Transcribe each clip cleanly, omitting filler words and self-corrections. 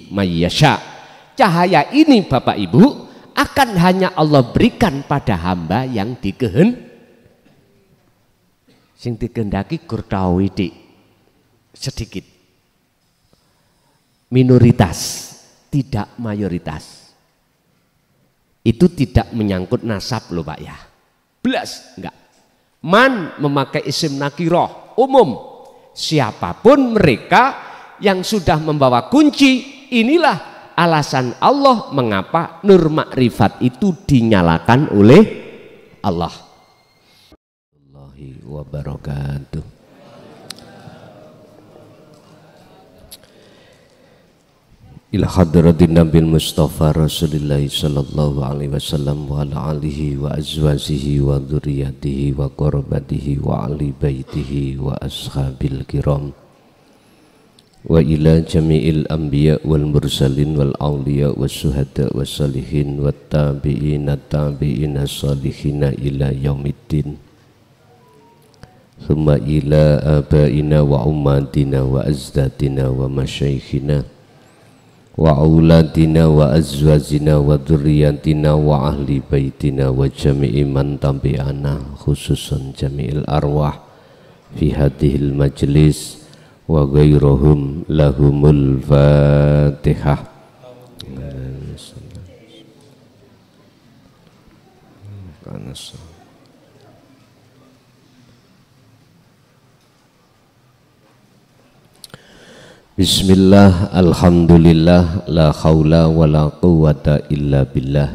mayyasha. Cahaya ini Bapak Ibu akan hanya Allah berikan pada hamba yang dikehendaki kurtawidi sedikit, minoritas, tidak mayoritas. Itu tidak menyangkut nasab loh Pak ya, belas enggak. Man memakai isim nakiroh umum, siapapun mereka yang sudah membawa kunci. Inilah alasan Allah mengapa nur makrifat itu dinyalakan oleh Allah. Warahmatullahi wabarakatuh. Ila hadratin Nabil Mustafa Rasulillah sallallahu alaihi wasallam wa ala alihi wa azwajihi wa dzurriyyatihi wa qurabatihi wa ali baitihi wa ashabil kiram wa ila jami'il anbiya wal mursalin wal awliya was syuhada was salihin wat tabi'ina tabi'ina salihina ila yaumiddin. Thumma ila abaina wa ummatina wa azdadina wa masyaikhina wa auladina wa azwajina wa dzurriyyatina wa ahli baitina wa jami'i man tabi'ana, khususan jami'il arwah fi hadhil majlis wa ghairuhum lahumul fatihah. Bismillah, alhamdulillah, la khawla wa la quwwata illa billah.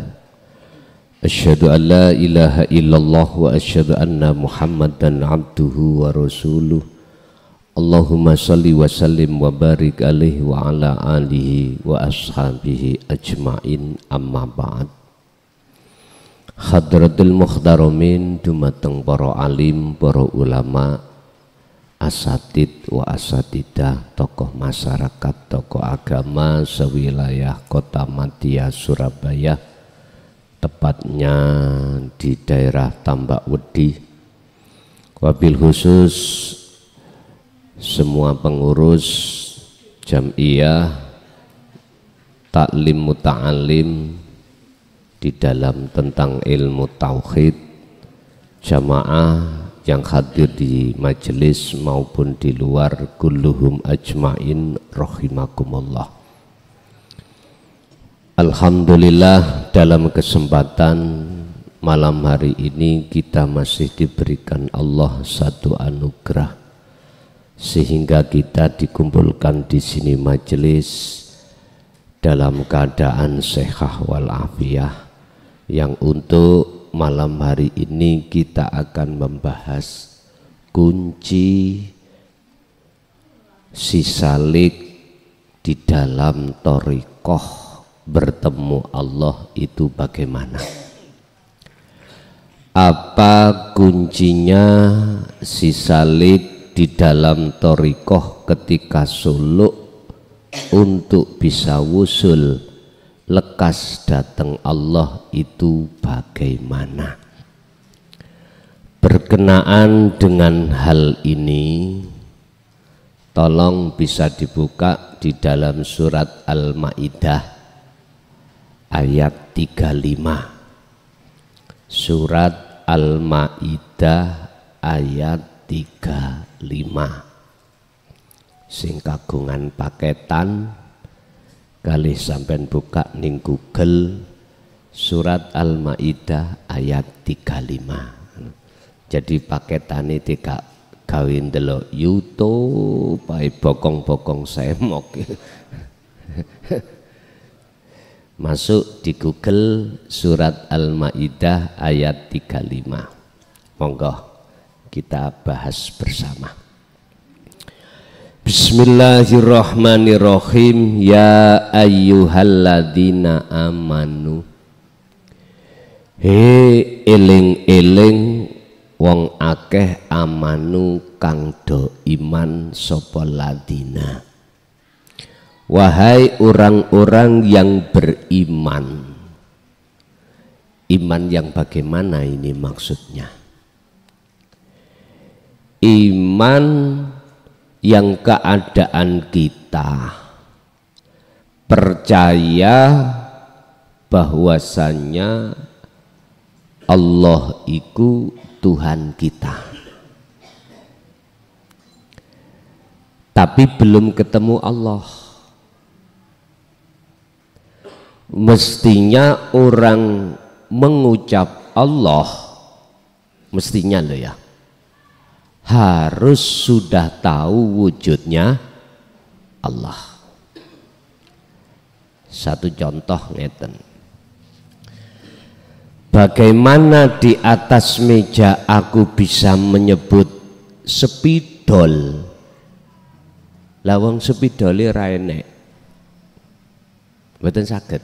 Asyhadu an la ilaha illallah wa asyhadu anna Muhammadan abduhu wa rasuluh. Allahumma salli wa sallim wa barik alaihi wa ala alihi wa ashabihi ajma'in, amma ba'd. Hadratul muhtaramin, dumateng para alim, para ulama, asatid wa asatidah, tokoh masyarakat, tokoh agama sewilayah Kota Madia Surabaya, tepatnya di daerah Tambak Wedi. Wabil khusus semua pengurus jam'iyah taklim muta'alim di dalam tentang ilmu tauhid, jamaah yang hadir di majelis maupun di luar, kulluhum ajma'in rahimakumullah. Alhamdulillah, dalam kesempatan malam hari ini kita masih diberikan Allah satu anugerah sehingga kita dikumpulkan di sini majelis dalam keadaan sehat walafiat, yang untuk malam hari ini kita akan membahas kunci sisalik di dalam thariqah bertemu Allah itu bagaimana. Apa kuncinya sisalik di dalam thariqah ketika suluk untuk bisa wusul lekas datang Allah itu bagaimana? Berkenaan dengan hal ini, tolong bisa dibuka di dalam surat Al-Maidah ayat 35. Surat Al-Maidah ayat 35. Sing kagungan paketan kali sampean buka ning Google surat Al-Maidah ayat 35. Jadi paketane tidak gawe ndelok YouTube bae bokong-bokong semok. Masuk di Google surat Al-Maidah ayat 35. Monggo kita bahas bersama. Bismillahirrahmanirrahim. Ya ayyuhalladzina amanu, he eling-eling wong akeh amanu kang do iman sapa ladina. Wahai orang-orang yang beriman. Iman yang bagaimana ini maksudnya? Iman yang keadaan kita percaya bahwasannya Allah iku Tuhan kita, tapi belum ketemu Allah. Mestinya orang mengucap Allah, mestinya loh ya, harus sudah tahu wujudnya Allah. Satu contoh ngeten, bagaimana di atas meja aku bisa menyebut spidol, lawang spidole ra enek, mboten saged.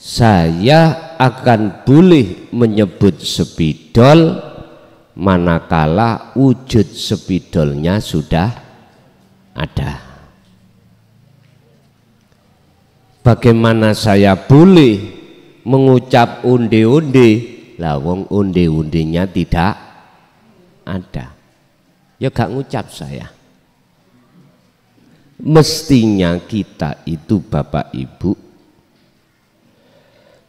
Saya akan boleh menyebut spidol manakala wujud spidolnya sudah ada. Bagaimana saya boleh mengucap onde-onde, lawang onde-ondenya tidak ada, ya gak ngucap saya. Mestinya kita itu Bapak Ibu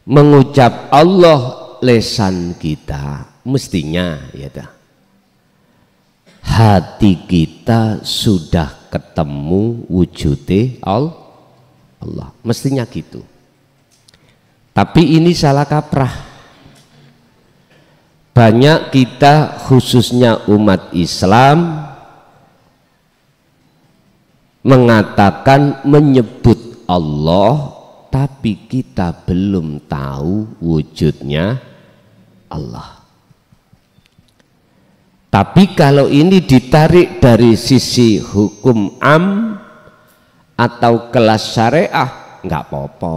mengucap Allah lesan kita, mestinya ya dah, hati kita sudah ketemu wujudnya Allah, mestinya gitu. Tapi ini salah kaprah. Banyak kita khususnya umat Islam mengatakan menyebut Allah, tapi kita belum tahu wujudnya Allah. Tapi kalau ini ditarik dari sisi hukum am atau kelas syariah, nggak apa-apa.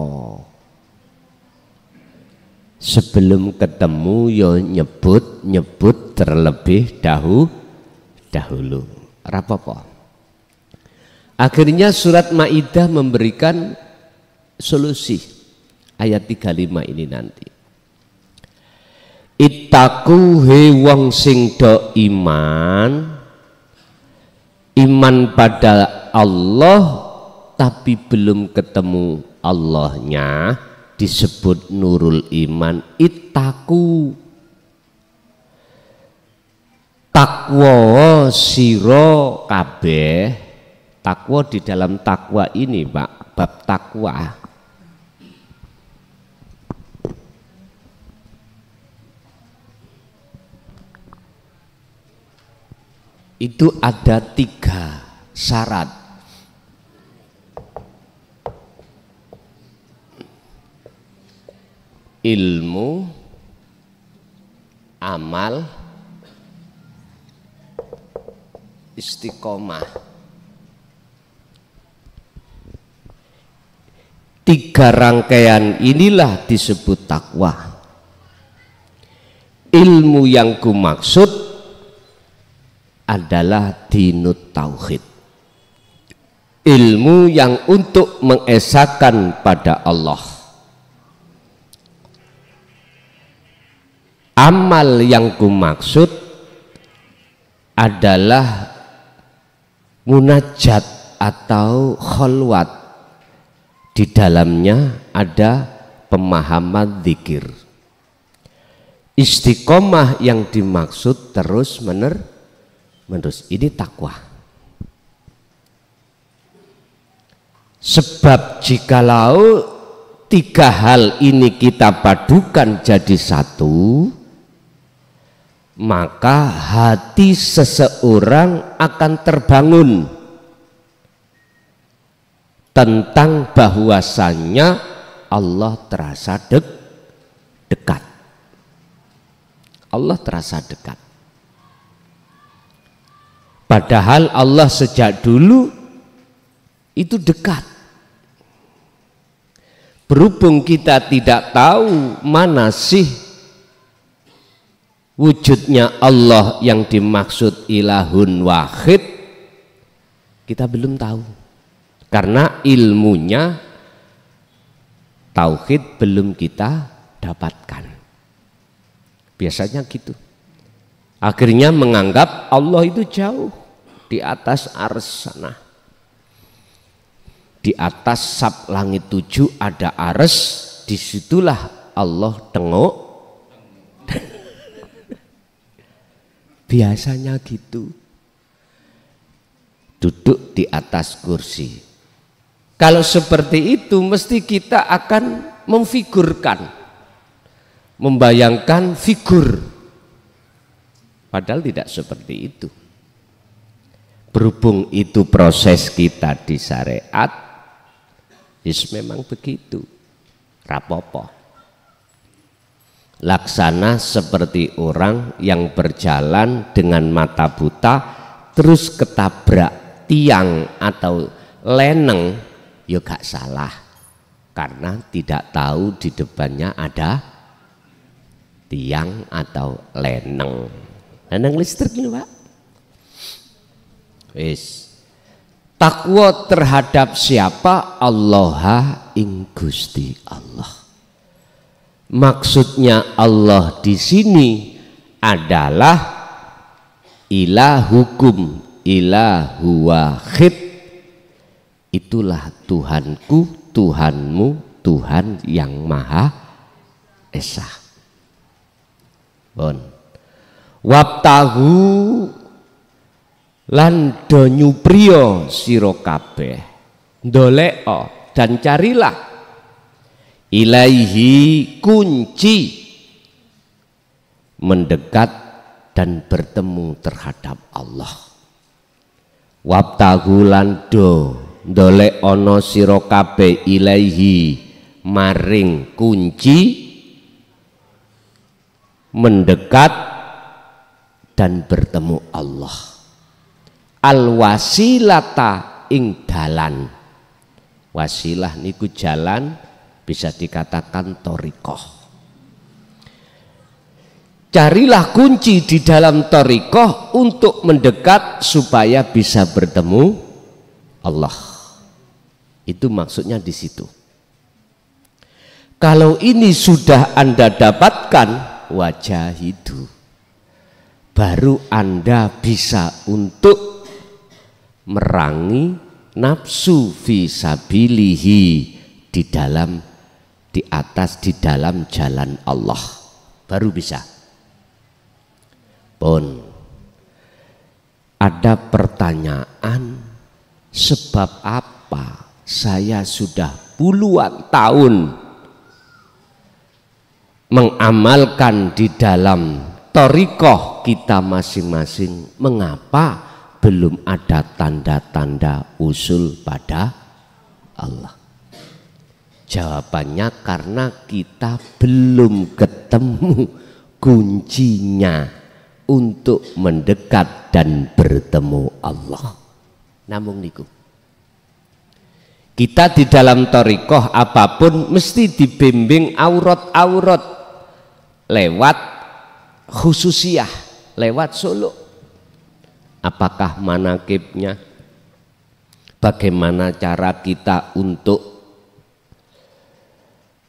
Sebelum ketemu yo nyebut terlebih dahulu. Rapopo. Akhirnya surat Maidah memberikan solusi ayat 35 ini nanti. Ittaku he wong sing do iman pada Allah tapi belum ketemu Allahnya, disebut nurul iman. Ittaku takwa siro kabeh. Takwa di dalam takwa ini Pak, bab takwa itu ada 3 syarat. Ilmu, amal, istiqomah. 3 rangkaian inilah disebut takwa. Ilmu yang kumaksud adalah dinut tauhid, ilmu yang untuk mengesahkan pada Allah. Amal yang kumaksud adalah munajat atau khalwat, di dalamnya ada pemahaman zikir. Istiqomah yang dimaksud terus menerus, ini takwa. Sebab jikalau 3 hal ini kita padukan jadi satu, maka hati seseorang akan terbangun tentang bahwasannya Allah terasa dekat. Allah terasa dekat. Padahal Allah sejak dulu itu dekat. Berhubung kita tidak tahu mana sih wujudnya Allah yang dimaksud ilahun wahid, kita belum tahu. Karena ilmunya tauhid belum kita dapatkan. Biasanya gitu. Akhirnya menganggap Allah itu jauh di atas arsy sana. di atas sab langit 7 ada ares, disitulah Allah tengok. Biasanya gitu, duduk di atas kursi. Kalau seperti itu mesti kita akan memfigurkan, membayangkan figur, padahal tidak seperti itu. Berhubung itu proses kita di syariat, memang begitu, rapopo. Laksana seperti orang yang berjalan dengan mata buta terus ketabrak tiang atau leneng, ya gak salah, karena tidak tahu di depannya ada tiang atau leneng. Leneng listrik ini Pak. Wis. Takwa terhadap siapa? Allah ing Gusti Allah. Maksudnya Allah di sini adalah ilahukum, ilahu wahid. Itulah Tuhanku, Tuhanmu, Tuhan yang Maha Esa. Bon. Wabtahu lan do nyupriya sira kabeh, ndoleka dan carilah ilaihi kunci mendekat dan bertemu terhadap Allah. Wabtahu lan do ndolek ana sira kabeh ilaihi maring kunci mendekat dan bertemu Allah. Al-wasilata ing dalan. Wasilah niku jalan, bisa dikatakan thariqah. Carilah kunci di dalam thariqah untuk mendekat supaya bisa bertemu Allah. Itu maksudnya di situ. Kalau ini sudah Anda dapatkan, wajahidu, baru Anda bisa untuk merangi nafsu fisabilihi di atas di dalam jalan Allah, baru bisa. Pun ada pertanyaan, sebab apa saya sudah puluhan tahun mengamalkan di dalam thariqah kita masing-masing, mengapa belum ada tanda-tanda usul pada Allah? Jawabannya karena kita belum ketemu kuncinya untuk mendekat dan bertemu Allah. Namung niku. Kita di dalam thariqah apapun mesti dibimbing aurat-aurat lewat khususiyah, lewat suluk. Apakah manakibnya? Bagaimana cara kita untuk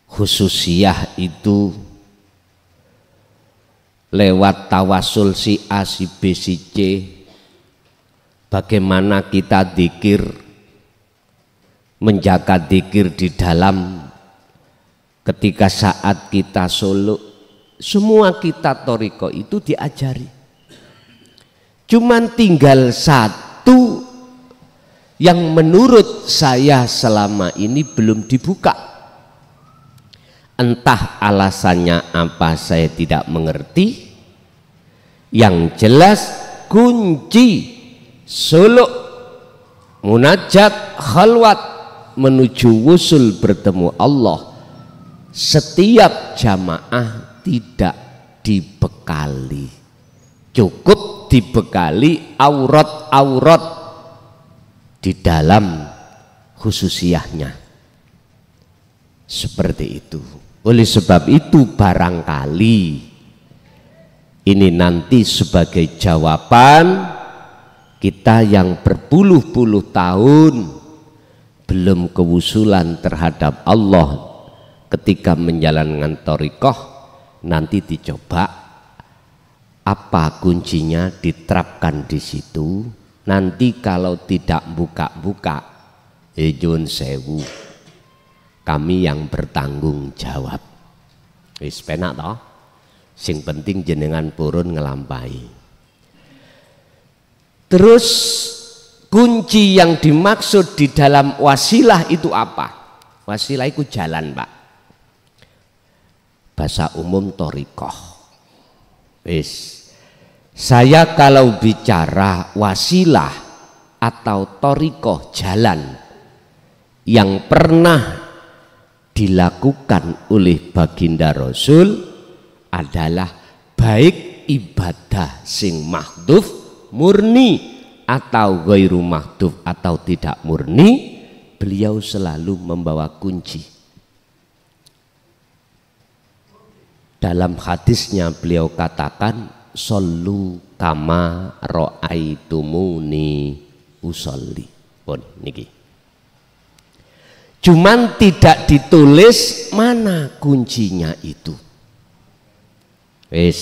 khususiyah itu lewat tawasul si A, si B, si C? Bagaimana kita dzikir, menjaga dzikir di dalam ketika saat kita suluk? Semua kita thariqah itu diajari. Cuman tinggal satu yang menurut saya selama ini belum dibuka. Entah alasannya apa, saya tidak mengerti. Yang jelas kunci suluk, munajat, khalwat menuju wusul bertemu Allah, setiap jamaah tidak dibekali, cukup dibekali aurat-aurat di dalam khususiyahnya. Seperti itu. Oleh sebab itu barangkali ini nanti sebagai jawaban kita yang berpuluh-puluh tahun belum kewusulan terhadap Allah ketika menjalankan thariqah, nanti dicoba apa kuncinya, diterapkan di situ. Nanti kalau tidak buka-buka, Nyuwun sewu, kami yang bertanggung jawab. Wis penak toh? Sing penting jenengan purun ngelampahi. Terus kunci yang dimaksud di dalam wasilah itu apa? Wasilah itu jalan, Pak. Bahasa umum thariqah. Wis. Saya kalau bicara wasilah atau thariqah, jalan yang pernah dilakukan oleh baginda Rasul adalah baik ibadah sing mahdhuf murni atau ghairu mahdhuf atau tidak murni, beliau selalu membawa kunci. Dalam hadisnya beliau katakan, "Shollu kama ra'aitumuni usolli." Pun niki. Cuman tidak ditulis mana kuncinya itu. Wis.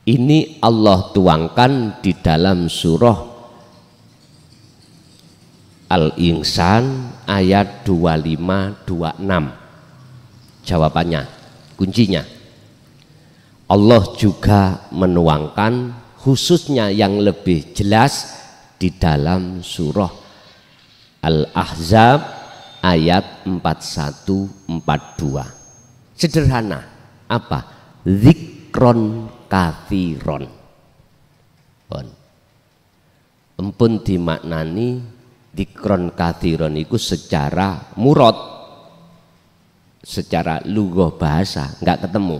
Ini Allah tuangkan di dalam surah Al-Insan ayat 25-26. Jawabannya, kuncinya. Allah juga menuangkan khususnya yang lebih jelas di dalam surah Al-Ahzab ayat 41-42. Sederhana, apa? Zikron kathiron. Empun dimaknani zikron kathiron itu secara murad, secara lughah bahasa nggak ketemu.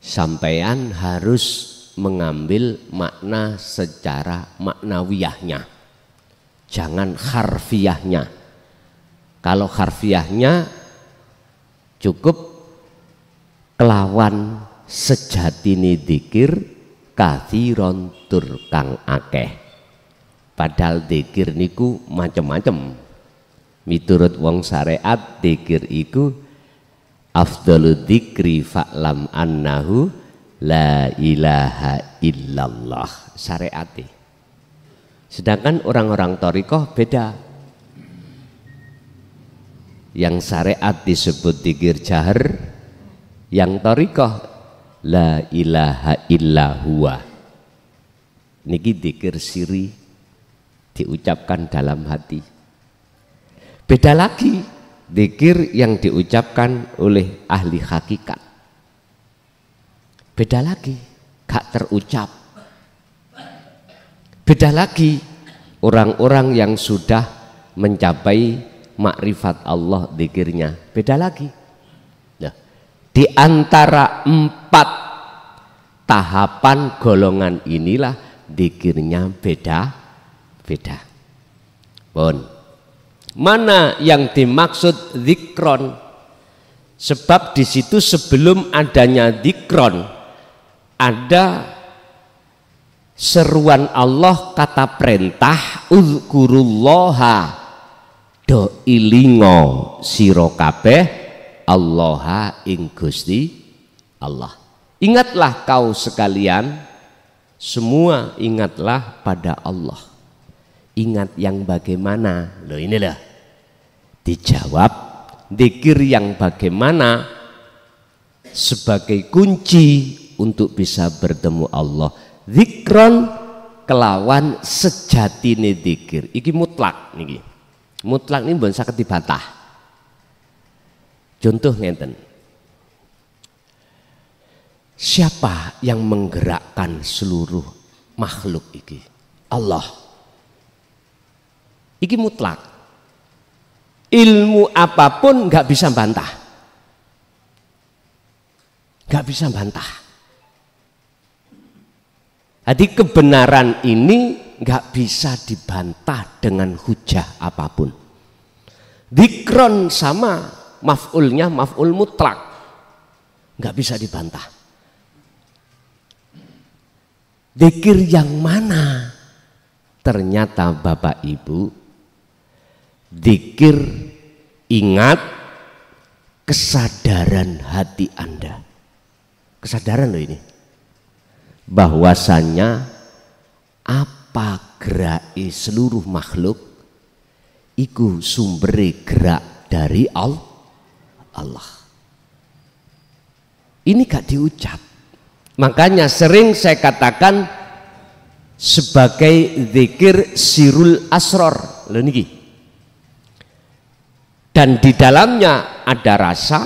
Sampean harus mengambil makna secara maknawiyahnya, jangan harfiahnya. Kalau harfiahnya cukup kelawan sejatine dzikir kathiron tur kang akeh. Padahal dzikir niku macem-macem. Miturut wong syariat dzikir iku afdalu dzikri fa'lam annahu la ilaha illallah syariate. Sedangkan orang-orang thariqah beda. Yang syariat disebut dzikir jahar, yang thariqah la ilaha illa huwa. Niki dzikir siri diucapkan dalam hati. Beda lagi dzikir yang diucapkan oleh ahli hakikat. Beda lagi gak terucap. Beda lagi orang-orang yang sudah mencapai makrifat Allah dzikirnya. Beda lagi. Nah, di antara 4 tahapan golongan inilah dzikirnya beda-beda. Pun mana yang dimaksud zikron? Sebab di situ sebelum adanya zikron ada seruan Allah, kata perintah uzkurullaha, do ilingo sira kabeh Allaha ing Gusti Allah. Ingatlah kau sekalian, semua ingatlah pada Allah. Ingat yang bagaimana? Loh inilah dijawab, dzikir yang bagaimana sebagai kunci untuk bisa bertemu Allah. Zikron kelawan sejatine dzikir. Iki mutlak niki. Mutlak ini bukan saged dibantah. Contoh ngeten. Siapa yang menggerakkan seluruh makhluk iki? Allah. Iki mutlak. Ilmu apapun nggak bisa bantah. Nggak bisa bantah. Jadi kebenaran ini nggak bisa dibantah dengan hujah apapun. Dzikron sama maf'ulnya maf'ul mutlak, nggak bisa dibantah. Dzikir yang mana? Ternyata Bapak Ibu, dzikir ingat kesadaran hati Anda. Kesadaran loh ini, bahwasannya apa gerai seluruh makhluk iku sumbere gerak dari Allah. Ini gak diucap. Makanya sering saya katakan sebagai zikir sirul asror. Lho niki. Dan di dalamnya ada rasa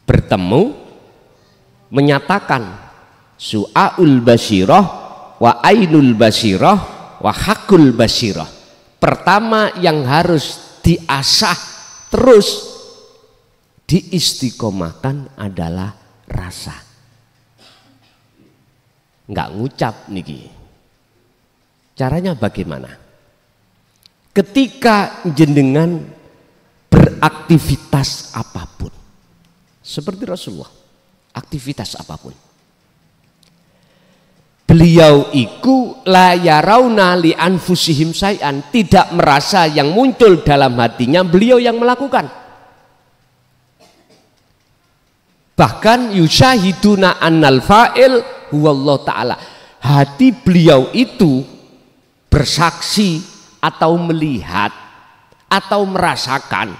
bertemu, menyatakan su'aul basirah wa ainul basirah wa hakul basirah. Pertama yang harus diasah terus diistiqomahkan adalah rasa. Enggak ngucap niki. Caranya bagaimana? Ketika jenengan beraktivitas apapun, seperti Rasulullah, aktivitas apapun, beliau iku la yarawna li anfusihim syai'an, tidak merasa yang muncul dalam hatinya, beliau yang melakukan. Bahkan yusyahiduna annal fa'il huwallahu ta'ala, hati beliau itu bersaksi atau melihat atau merasakan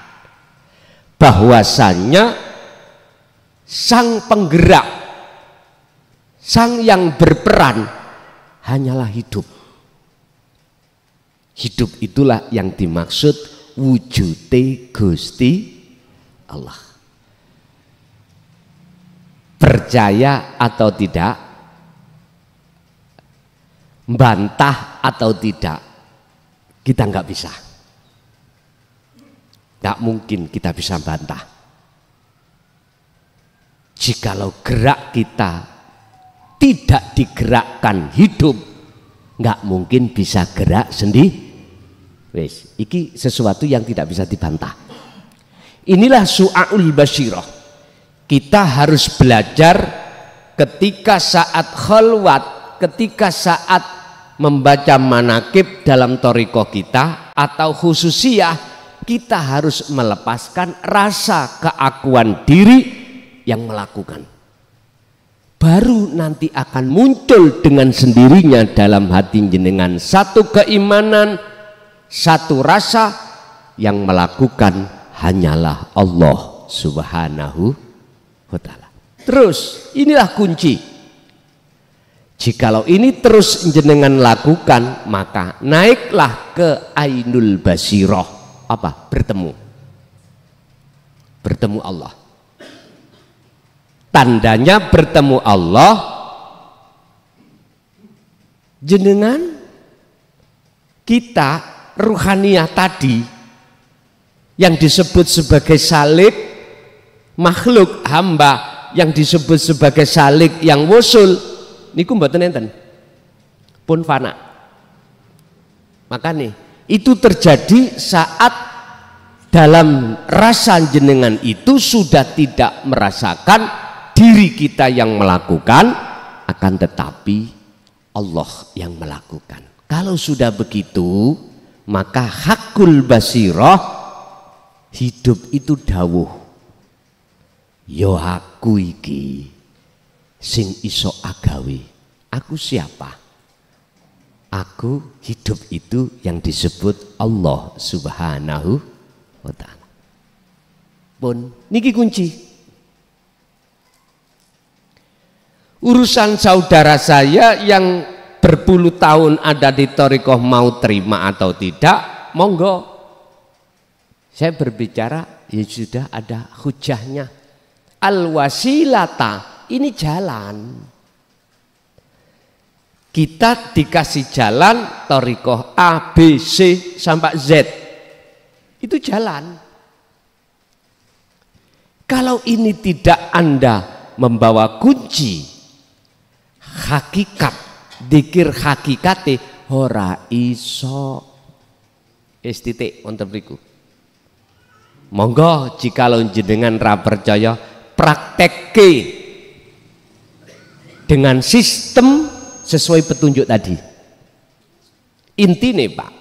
bahwasannya sang penggerak, sang yang berperan hanyalah hidup. Hidup itulah yang dimaksud wujude Gusti Allah. Percaya atau tidak, bantah atau tidak, kita nggak bisa. Nggak mungkin kita bisa bantah. Jikalau gerak kita tidak digerakkan hidup, nggak mungkin bisa gerak sendiri. Wes, iki sesuatu yang tidak bisa dibantah. Inilah su'aul basirah. Kita harus belajar ketika saat khalwat, ketika saat membaca manakib dalam thariqah kita atau khususiyah, kita harus melepaskan rasa keakuan diri yang melakukan. Baru nanti akan muncul dengan sendirinya dalam hati jenengan satu keimanan, satu rasa yang melakukan hanyalah Allah Subhanahu wa ta'ala. Terus inilah kunci. Jikalau ini terus jenengan lakukan, maka naiklah ke ainul basirah. Apa? Bertemu Allah. Tandanya bertemu Allah, jenengan kita ruhaniyah tadi yang disebut sebagai salik, makhluk hamba yang disebut sebagai salik yang wusul niku mboten enten, pun fana. Makanya itu terjadi saat dalam rasa jenengan itu sudah tidak merasakan diri kita yang melakukan, akan tetapi Allah yang melakukan. Kalau sudah begitu, maka hakul basirah, hidup itu dawuh, yo aku iki sing iso agawe. Aku siapa? Aku hidup itu yang disebut Allah Subhanahu wa ta'ala. Pun niki kunci. Urusan saudara saya yang berpuluh tahun ada di thariqah mau terima atau tidak, monggo. Saya berbicara ya sudah ada hujahnya. Al-wasilata, ini jalan. Kita dikasih jalan thariqah A, B, C sampai Z. Itu jalan. Kalau ini tidak Anda membawa kunci hakikat, dzikir hakikate ora iso. Titik wonten mriku. Monggo jikalau jenengan ra percaya, praktekke dengan sistem sesuai petunjuk tadi. Intine Pak,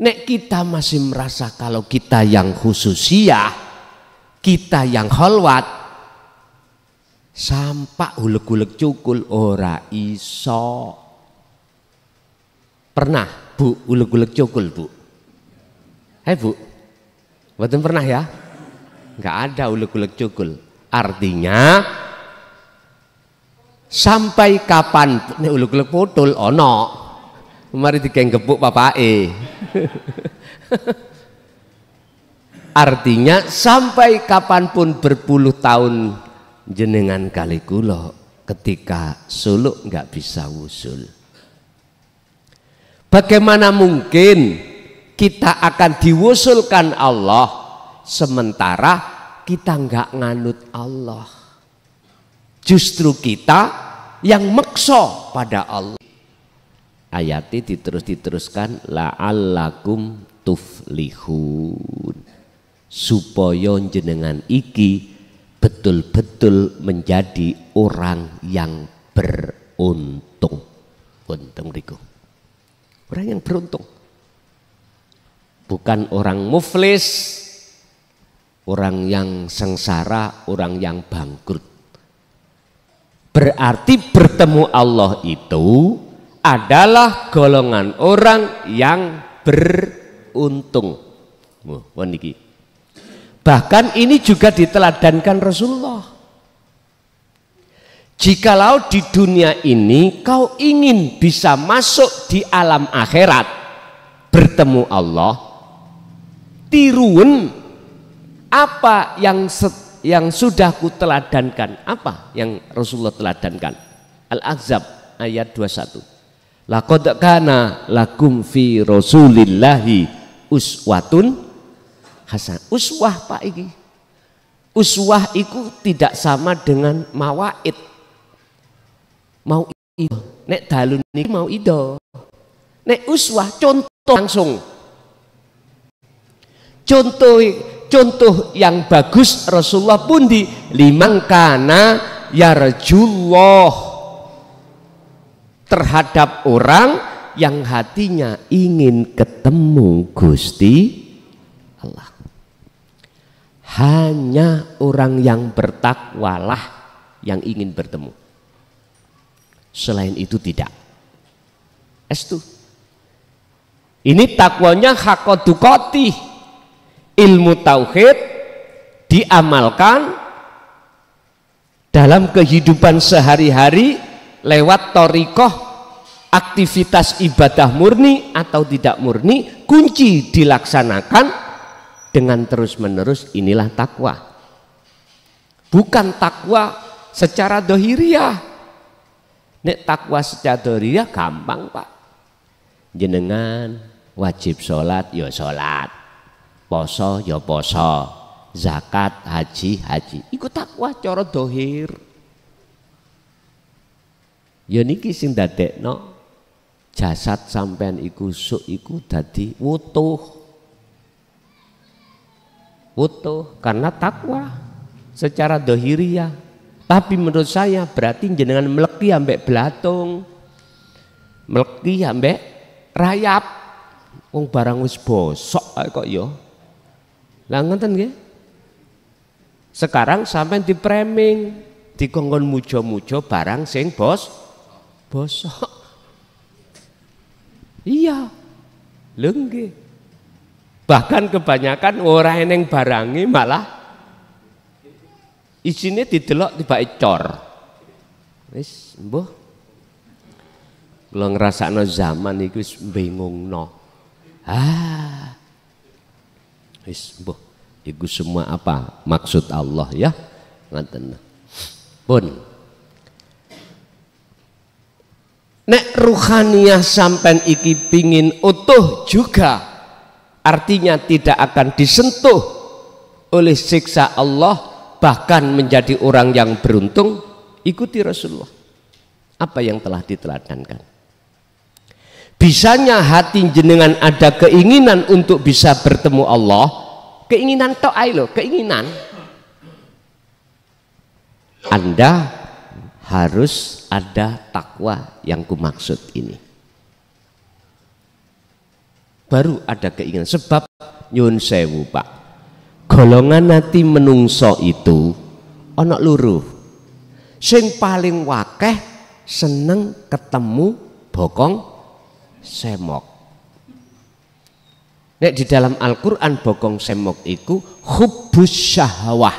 nek kita masih merasa kalau kita yang khususiyah, kita yang khalwat, sampak hulek-hulek cukul ora iso. Pernah Bu hulek-hulek cukul Bu? Bu, mboten pernah ya? Nggak ada ulek-ulek cukul. Artinya sampai kapan nek ulek-ulek putul ono. Mari dikenggepuk papake. Artinya sampai kapanpun berpuluh tahun jenengan kali kula ketika suluk nggak bisa wusul. Bagaimana mungkin kita akan diwusulkan Allah sementara kita nggak nganut Allah? Justru kita yang maksa pada Allah. Ayatnya diteruskan la'allakum tuflihun, supaya jenengan iki betul-betul menjadi orang yang beruntung. Untung riku. Orang yang beruntung. Bukan orang muflis, orang yang sengsara, orang yang bangkrut. Berarti bertemu Allah itu adalah golongan orang yang beruntung. Bahkan ini juga diteladankan Rasulullah. Jikalau di dunia ini kau ingin bisa masuk di alam akhirat, bertemu Allah, tiruun apa yang sudah kuteladankan. Apa yang Rasulullah teladankan? Al-Ahzab ayat 21. Laqad kana lakum fi Rasulillahi uswatun hasanah. Uswah Pak iki. Uswah itu tidak sama dengan mawaid. Mau ido. Nek dalun niki mau ido. Nek uswah contoh langsung. Contoh yang bagus Rasulullah pun di liman kana yarjullah, terhadap orang yang hatinya ingin ketemu Gusti Allah. Hanya orang yang bertakwalah yang ingin bertemu. Selain itu tidak. Estu. Ini takwanya haqqadukoti, ilmu tauhid diamalkan dalam kehidupan sehari-hari lewat thariqah, aktivitas ibadah murni atau tidak murni, kunci dilaksanakan dengan terus-menerus. Inilah takwa. Bukan takwa secara dohiriyah. Nek takwa secara dohiriyah gampang Pak. Jenengan wajib sholat ya sholat, poso ya poso, zakat haji. Iku takwa cara dohir. Ya niki sing dadekno jasad sampean iku sok iku dadi wutuh karena takwa secara dohiriyah. Tapi menurut saya berarti jenengan meleki ambek belatung, meleki ambek rayap. Wong barang wis bosok kok ya. Lah ngoten nggih. Sekarang sampean dipraming, dikongkon muja-muja barang sing bosok. Iya. Lho nggih. Bahkan kebanyakan ora eneng barange malah isine didelok tibake cor. Wis mbuh. Kula ngrasakno zaman iku wis bingungno. Wis mbuh. Iku semua apa maksud Allah ya? Ngoten. Pun nek ruhaniyah sampean iki pingin utuh juga, artinya tidak akan disentuh oleh siksa Allah, bahkan menjadi orang yang beruntung. Ikuti Rasulullah. Apa yang telah diteladankan. Bisanya hati jenengan ada keinginan untuk bisa bertemu Allah. Keinginan tok ae lho, keinginan. Anda harus ada takwa yang kumaksud ini. Baru ada keinginan. Sebab nyun sewu Pak, golongan nanti menungso itu ana loro. Sing paling wakeh seneng ketemu bokong semok. Nek di dalam Al-Qur'an bokong semok iku hubbus syahwah.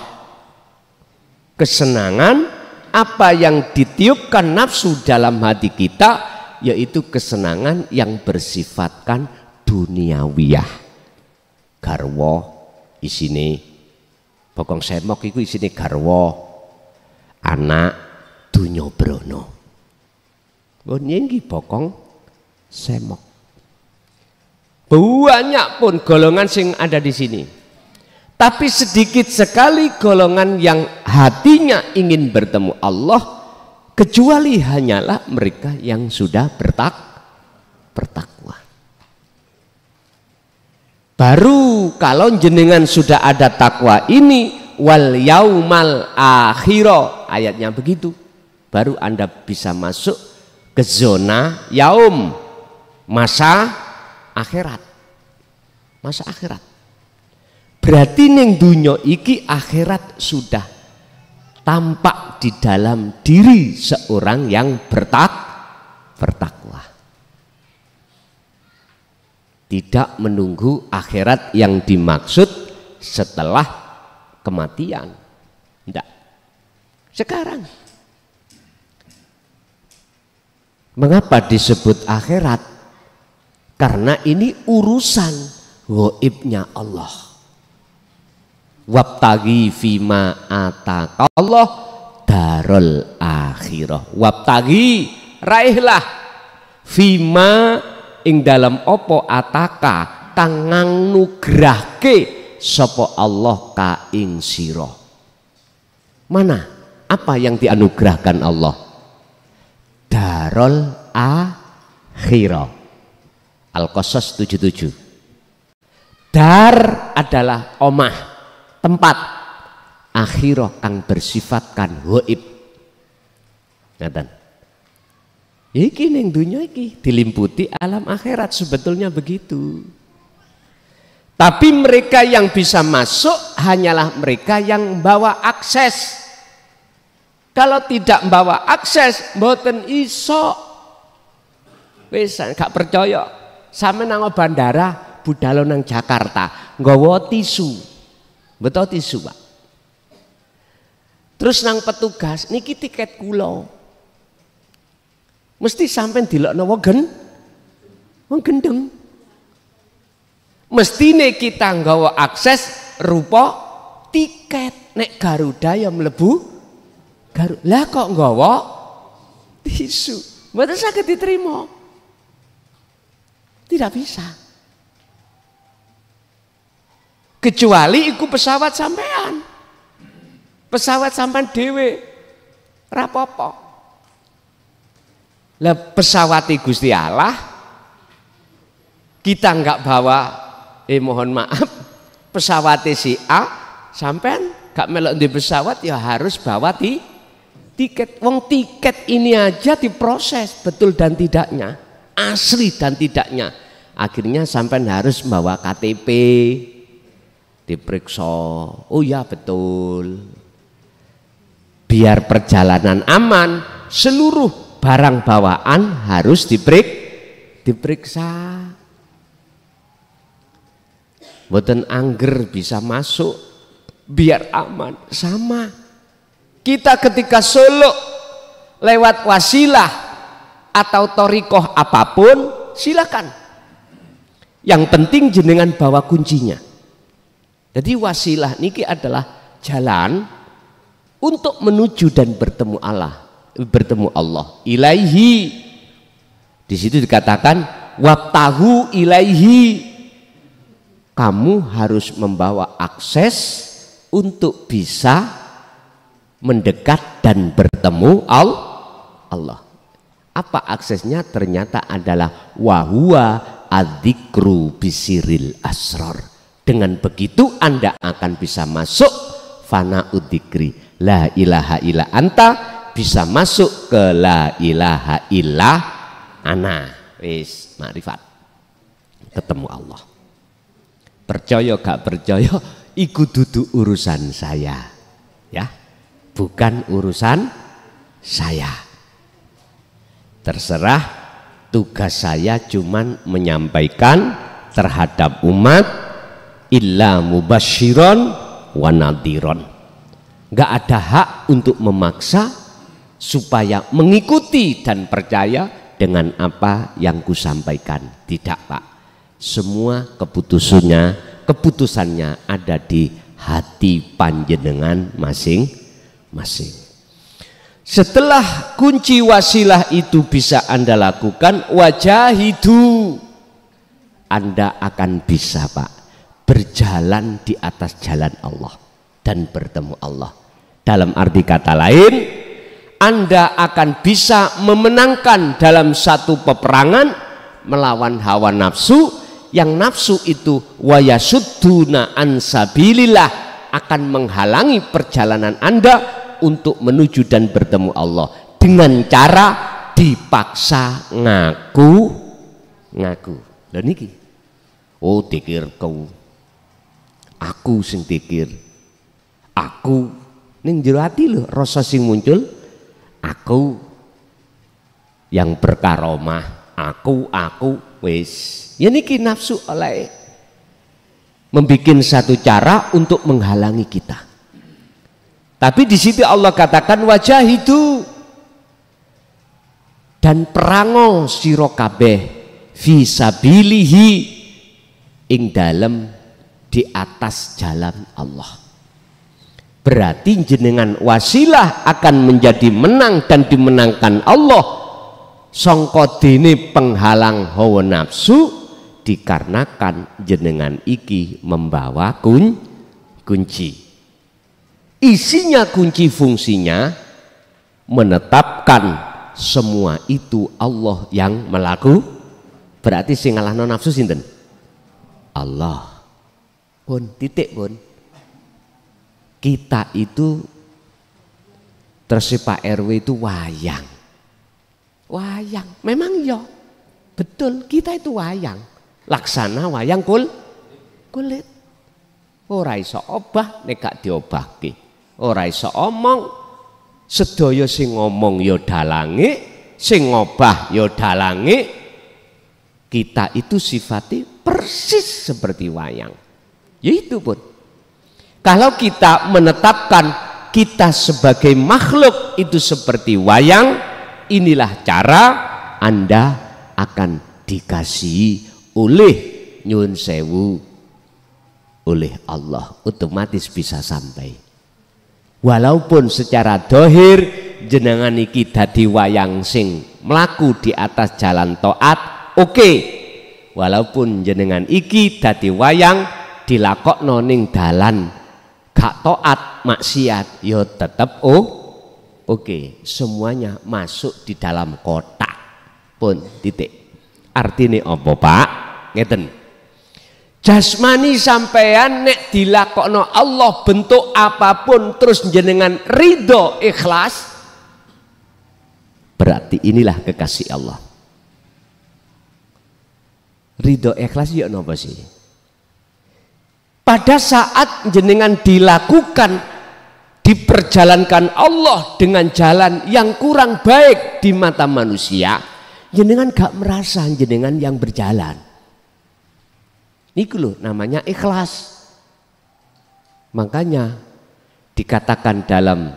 Kesenangan apa yang ditiupkan nafsu dalam hati kita, yaitu kesenangan yang bersifatkan duniawiyah. Garwa isine bokong semok iku isine garwa, anak, dunya brana. Nggih bokong semok. Banyak pun golongan sing ada di sini. Tapi sedikit sekali golongan yang hatinya ingin bertemu Allah, kecuali hanyalah mereka yang sudah bertakwa. Baru kalau jenengan sudah ada takwa ini, wal yaumal akhiro, ayatnya begitu, baru Anda bisa masuk ke zona yaum, masa akhirat. Masa akhirat. Berarti ning dunya iki akhirat sudah tampak di dalam diri seorang yang bertakwa. Tidak menunggu akhirat yang dimaksud setelah kematian. Tidak. Sekarang. Mengapa disebut akhirat? Karena ini urusan ghaibnya Allah. Wabtaghi fima ataqallah darul akhirah. Wabtaghi, raihlah, fima ing dalam opo ataka kang nugrahke sapa Allah ka ing sira. Mana? Apa yang dianugerahkan Allah? Darul akhirah. Al-Qasas 77. Dar adalah omah, tempat. Akhirah kang bersifatkan ghaib. Ngaten. Iki ning dunya iki dilimputi alam akhirat, sebetulnya begitu. Tapi mereka yang bisa masuk hanyalah mereka yang bawa akses. Kalau tidak bawa akses, mboten iso. Wis gak percaya. Sampe nang bandara budal nang Jakarta nggawa tisu. Betul tisu, Pak. Terus nang petugas, niki tiket kula. Mesti sampean dilokno wong gendeng. Mestine kita nggawa akses rupa tiket. Nek Garuda ya mlebu Garuda. Lah kok nggawa tisu? Mboten saged diterima. Tidak bisa. Kecuali iku pesawat sampean. Pesawat sampean dhewe rapopo. Lah pesawat Gusti Allah kita enggak bawa, mohon maaf, pesawat si A, sampean gak melok di pesawat ya harus bawa tiket. Wong tiket ini aja diproses betul dan tidaknya, asli dan tidaknya. Akhirnya sampean harus membawa KTP, diperiksa. Oh ya betul. Biar perjalanan aman, seluruh barang bawaan harus diperiksa. Mboten angger bisa masuk, biar aman. Sama kita ketika suluk lewat wasilah atau thariqah apapun, silakan. Yang penting jenengan bawa kuncinya. Jadi wasilah niki adalah jalan untuk menuju dan bertemu Allah. Ilaihi. Di situ dikatakan wabtahu ilaihi. Kamu harus membawa akses untuk bisa mendekat dan bertemu Allah. Apa aksesnya? Ternyata adalah wahwa adzikru bisiril asrar. Dengan begitu Anda akan bisa masuk fana udzikri, la ilaha illa anta, bisa masuk ke la ilaha illa ana. Wis makrifat, ketemu Allah. Percaya gak percaya iku dudu urusan saya, ya, bukan urusan saya. Terserah. Tugas saya cuman menyampaikan terhadap umat illa mubasyiron wa nadhiron. Enggak ada hak untuk memaksa supaya mengikuti dan percaya dengan apa yang kusampaikan. Tidak, Pak. Semua keputusannya ada di hati panjenengan masing-masing. Setelah kunci wasilah itu bisa Anda lakukan, wajahidu, Anda akan bisa, Pak, berjalan di atas jalan Allah dan bertemu Allah. Dalam arti kata lain, Anda akan bisa memenangkan dalam satu peperangan melawan hawa nafsu, yang nafsu itu wayasudduna an sabilillah, akan menghalangi perjalanan Anda untuk menuju dan bertemu Allah dengan cara dipaksa ngaku. Lha niki, oh dikir kau, aku sing dikir, aku ning jero ati lho rasa sing muncul, aku yang berkaromah, aku wis. Ya niki nafsu oleh membikin satu cara untuk menghalangi kita. Tapi di situ Allah katakan wajahidu, dan perango sira kabeh fi sabilihi, ing dalem di atas jalan Allah. Berarti jenengan wasilah akan menjadi menang dan dimenangkan Allah sangka dene penghalang hawa nafsu, dikarenakan jenengan iki membawa kunci. Isinya kunci, fungsinya menetapkan semua itu Allah yang melaku. Berarti sing ngalahno nafsu sinten? Allah. Pun titik pun. Kita itu terus Pak RW itu wayang. Memang ya. Betul, kita itu wayang. Laksana wayang kulit. Ora iso obah nek gak diobahke. Ora iso omong, sedaya sing ngomong ya dalange, sing ngobah ya dalange. Kita itu sifatnya persis seperti wayang. Yaitu pun, kalau kita menetapkan kita sebagai makhluk itu seperti wayang, inilah cara Anda akan dikasihi oleh nyun sewu, oleh Allah, otomatis bisa sampai. Walaupun secara dohir jenengan iki dadi wayang sing melaku di atas jalan taat, oke. Walaupun jenengan iki dadi wayang dilakokno ning dalan gak taat, maksiat, yo tetep oke. Semuanya masuk di dalam kotak pun titik. Artinya apa, Pak? Ngeten. Jasmani sampean nek dilakokno Allah bentuk apapun terus jenengan ridho ikhlas, berarti inilah kekasih Allah. Ridho ikhlas ya napa sih? Pada saat jenengan dilakukan, diperjalankan Allah dengan jalan yang kurang baik di mata manusia, jenengan gak merasa jenengan yang berjalan. Niku loh namanya ikhlas. Makanya dikatakan dalam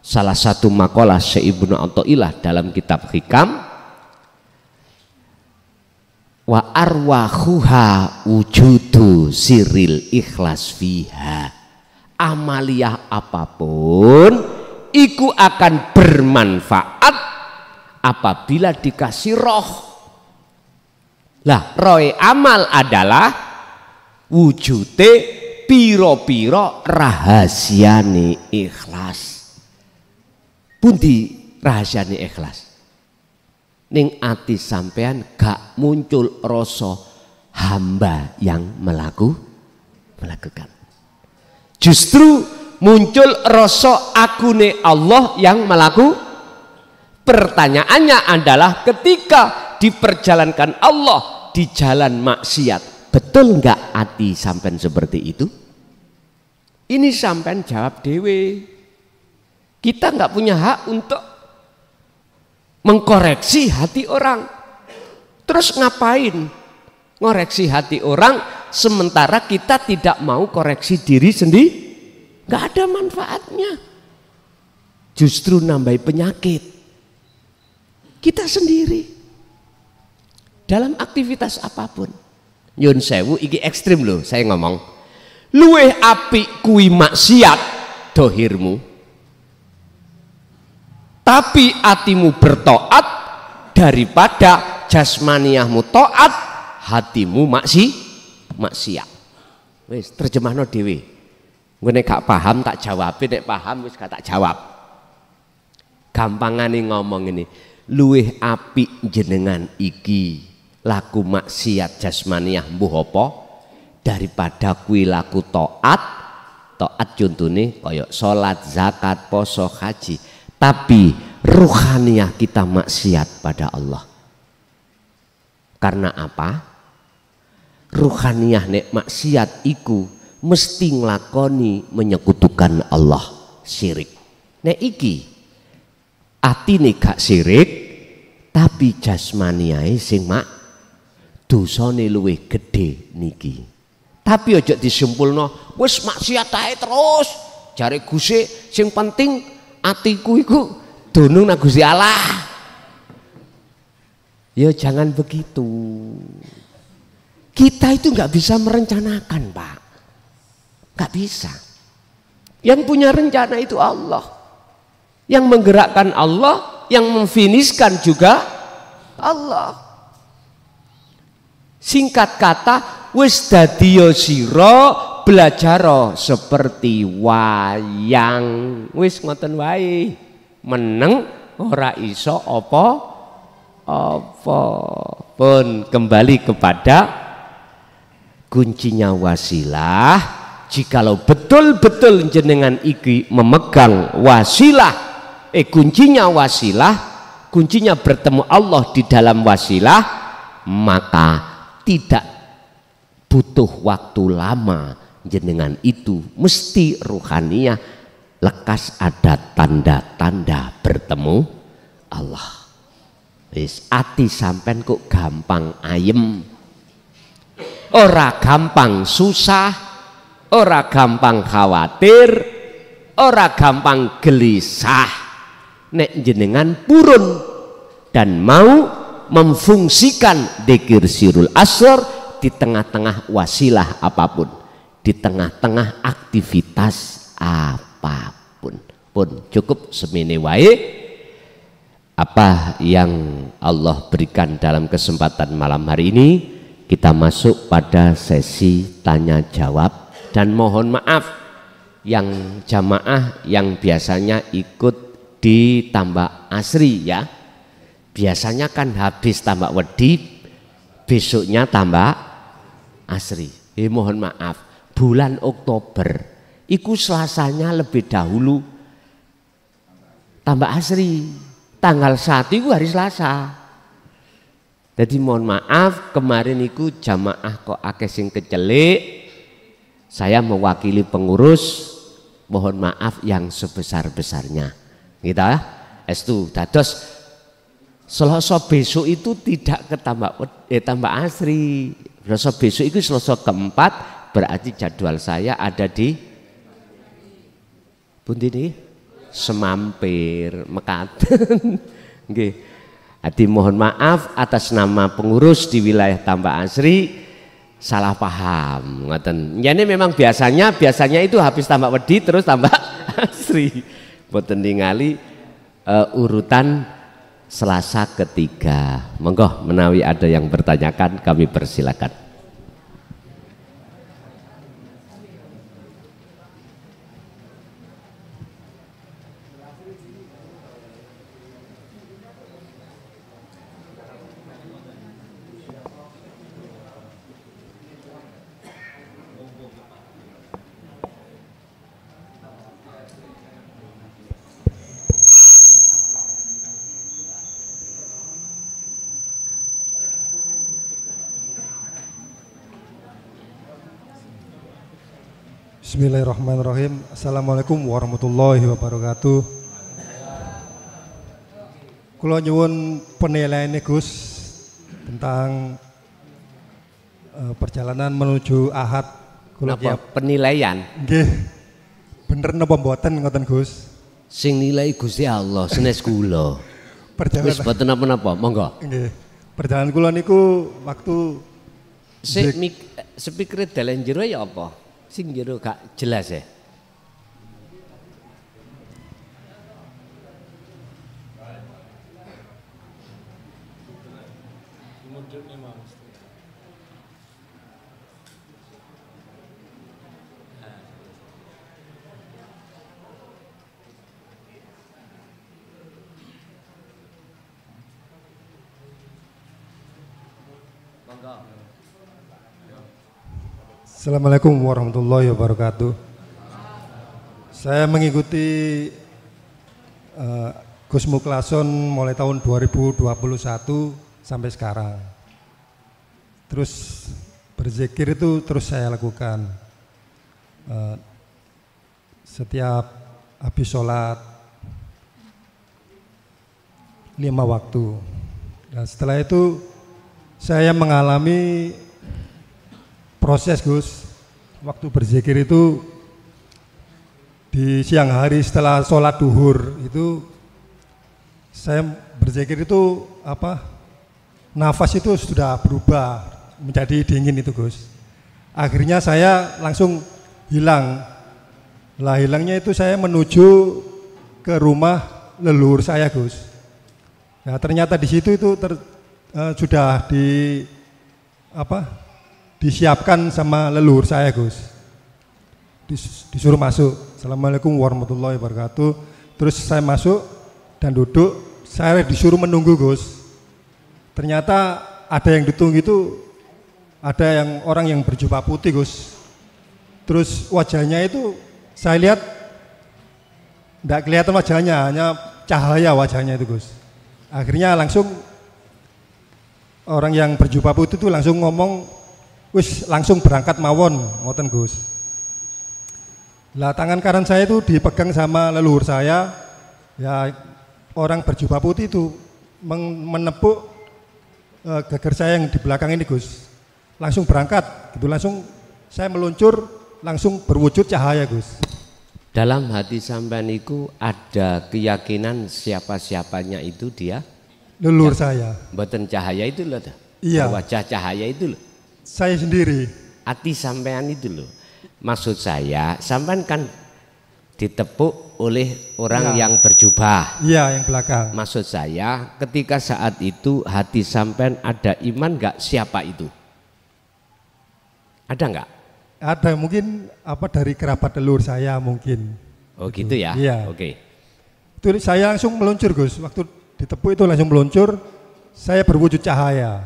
salah satu makalah Syekh Ibnu Athaillah dalam kitab Hikam, wa arwahuha wujudu siril ikhlas fiha. Amaliyah apapun iku akan bermanfaat apabila dikasih roh. Lah roe amal adalah wujute piro-piro rahasiane ikhlas. Pundi rahasiane ikhlas? Ning ati sampean gak muncul rasa hamba yang melakukan. Justru muncul rasa akune Allah yang melakukan. Pertanyaannya adalah ketika diperjalankan Allah di jalan maksiat, betul nggak hati sampean seperti itu? Ini sampean jawab dewe. Kita nggak punya hak untuk mengkoreksi hati orang. Terus ngapain Ngoreksi hati orang sementara kita tidak mau koreksi diri sendiri, nggak ada manfaatnya. Justru nambah penyakit kita sendiri dalam aktivitas apapun. Nyun sewu iki ekstrim loh saya ngomong. Luweh apik kuwi maksiat dohirmu, tapi atimu bertoat daripada jasmaniahmu toat, hatimu maksiat. Wis terjemahno dhewe. Gue gak paham tak jawab, nek paham wis gak tak jawab. Gampangane ngomong ini, luweh apik jenengan iki laku maksiat jasmaniah mbuh apa daripada kuwi laku taat contone kaya salat, zakat, poso, haji, tapi ruhaniah kita maksiat pada Allah. Karena apa? Ruhaniah nek maksiat iku mesti nglakoni menyekutukan Allah, syirik. Nek iki atine gak syirik tapi jasmaniae sing dosane luwih gedhe niki. Tapi aja disimpulno wis maksiat ae terus. Jare Guse sing penting atiku iku dunung nang Gusti Allah. Ya jangan begitu. Kita itu nggak bisa merencanakan, Pak. Nggak bisa. Yang punya rencana itu Allah. Yang menggerakkan Allah, yang memfiniskan juga Allah. Singkat kata, wis dadiya sira belajar seperti wayang. Wis ngoten wae. Meneng ora iso apa pun. Kembali kepada kuncinya wasilah. Jikalau betul-betul jenengan iki memegang wasilah, kuncinya wasilah, kuncinya bertemu Allah di dalam wasilah, maka tidak butuh waktu lama jenengan itu mesti ruhaniah lekas ada tanda-tanda bertemu Allah. Wis ati sampean kok gampang ayem, ora gampang susah, ora gampang khawatir, ora gampang gelisah. Nek jenengan purun dan mau memfungsikan dzikir sirul asr di tengah-tengah wasilah apapun, di tengah-tengah aktivitas apapun. Pun cukup semene wae apa yang Allah berikan dalam kesempatan malam hari ini. Kita masuk pada sesi tanya jawab, dan mohon maaf yang jamaah yang biasanya ikut di tambak asri ya. Biasanya kan habis tambak wedi, besoknya tambak asri. Mohon maaf, bulan Oktober iku Selasanya lebih dahulu tambak asri. Tanggal 1 itu hari Selasa. Jadi mohon maaf kemarin iku jamaah kok akeh sing kecelik. Saya mewakili pengurus, mohon maaf yang sebesar-besarnya. Gitu ya. Estu dados Selasa besok itu tidak ke tambak asri. Selasa besok itu Selasa keempat, berarti jadwal saya ada di pundi niki Semampir Mekaten. Nggih. Hati mohon maaf atas nama pengurus di wilayah Tambak Asri salah paham ngoten. Jadi memang biasanya itu habis tambak wedi terus tambak asri. Mboten ningali urutan Selasa ketiga. Monggo menawi ada yang bertanyakan kami persilakan. Bismillahirrahmanirrahim. Assalamualaikum warahmatullahi wabarakatuh. Kula nyuwun penilaiane Gus tentang perjalanan menuju Ahad kula Napa penilaian nggih bener napa mboten ngoten Gus? sing nilai Gusti Allah senes kula. Wis Perjalanan boten napa-napa, monggo. nggih. Perjalanan kula niku waktu Sik speaker dalan jero ya apa? Sing jero gak jelas ya. Assalamualaikum warahmatullahi wabarakatuh. Saya mengikuti Gus Muklason mulai tahun 2021 sampai sekarang. Terus berzikir itu terus saya lakukan setiap habis sholat 5 waktu. Dan setelah itu saya mengalami proses Gus, waktu berzikir itu di siang hari setelah sholat duhur itu saya berzikir itu nafas itu sudah berubah menjadi dingin itu Gus. Akhirnya saya langsung hilang. Lah hilangnya itu saya menuju ke rumah leluhur saya Gus. Ya ternyata di situ itu sudah disiapkan sama leluhur saya Gus, disuruh masuk. Assalamualaikum warahmatullahi wabarakatuh. Terus saya masuk dan duduk, saya disuruh menunggu Gus. Ternyata ada yang ditunggu itu, ada yang orang yang berjubah putih Gus. Terus wajahnya itu saya lihat tidak kelihatan wajahnya, hanya cahaya wajahnya itu Gus. Akhirnya langsung orang yang berjubah putih itu langsung ngomong, wis langsung berangkat mawon, ngoten Gus. Lah tangan kanan saya itu dipegang sama leluhur saya, ya orang berjubah putih itu menepuk geger saya yang di belakang ini Gus. Langsung berangkat, gitu langsung saya meluncur, langsung berwujud cahaya Gus. Dalam hati sampean itu ada keyakinan siapa-siapanya itu dia? Leluhur saya. Mboten cahaya itu loh. Iya. Wajah cahaya itu loh. Saya sendiri. Hati sampean itu loh. Maksud saya, sampean kan ditepuk oleh orang yang berjubah. Iya, yang belakang. Maksud saya, ketika saat itu hati sampean ada iman nggak siapa itu? Ada nggak? Ada, mungkin dari kerabat leluhur saya mungkin. Oh gitu ya? Iya. Oke. Itu saya langsung meluncur Gus. Waktu ditepuk itu langsung meluncur, saya berwujud cahaya.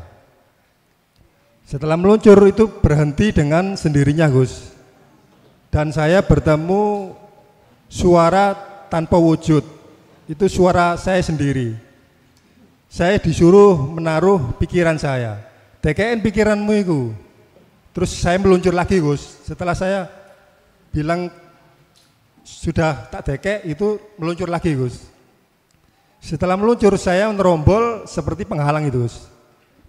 Setelah meluncur itu berhenti dengan sendirinya Gus. Dan saya bertemu suara tanpa wujud. Itu suara saya sendiri. Saya disuruh menaruh pikiran saya. DKN pikiranmu itu. Terus saya meluncur lagi Gus. Setelah saya bilang sudah tak deke, itu meluncur lagi Gus. Setelah meluncur saya menerombol seperti penghalang itu Gus.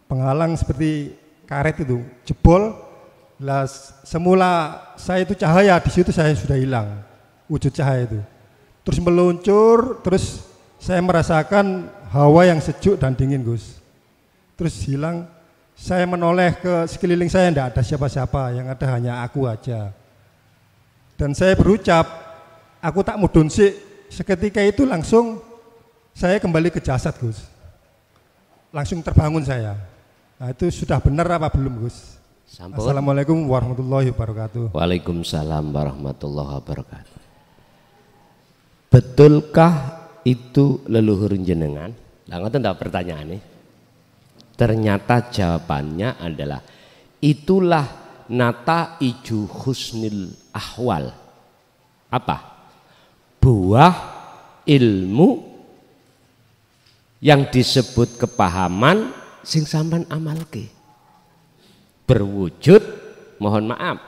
Penghalang seperti karet itu, jebol. Lah semula saya itu cahaya, di situ saya sudah hilang wujud cahaya itu. Terus meluncur, terus saya merasakan hawa yang sejuk dan dingin Gus. Terus hilang, saya menoleh ke sekeliling saya, tidak ada siapa-siapa, yang ada hanya aku aja. Dan saya berucap, aku tak mudun sih. Seketika itu langsung saya kembali ke jasad Gus. Langsung terbangun saya. Nah itu sudah benar apa belum Gus? Sampun. Assalamualaikum warahmatullahi wabarakatuh. Waalaikumsalam warahmatullahi wabarakatuh. Betulkah itu leluhur jenengan? Lah ngoten ta pertanyaane. Ternyata jawabannya adalah itulah nata iju husnil ahwal. Apa? Buah ilmu yang disebut kepahaman sing sampean amalke. Berwujud, mohon maaf,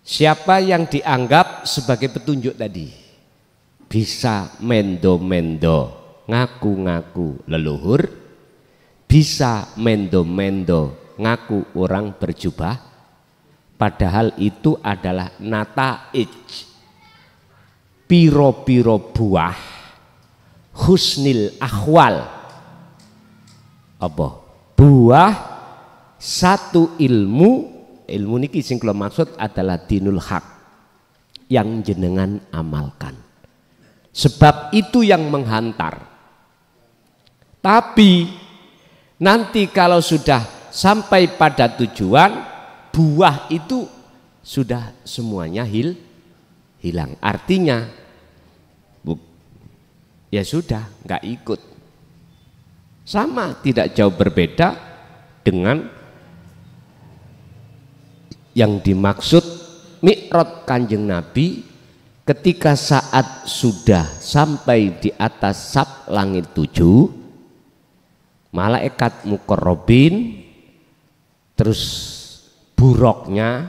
siapa yang dianggap sebagai petunjuk tadi bisa mendo-mendo ngaku-ngaku leluhur, bisa mendo-mendo ngaku orang berjubah, padahal itu adalah nataij, piro-piro buah husnil akhwal. Apa? Buah satu ilmu niki sing kula maksud adalah dinul haq yang jenengan amalkan. Sebab itu yang menghantar. Tapi nanti kalau sudah sampai pada tujuan, buah itu sudah semuanya hilang. Artinya ya sudah nggak ikut. Sama, tidak jauh berbeda dengan yang dimaksud Mi'raj Kanjeng Nabi ketika saat sudah sampai di atas sab langit 7, malaikat muqarrabin terus buruknya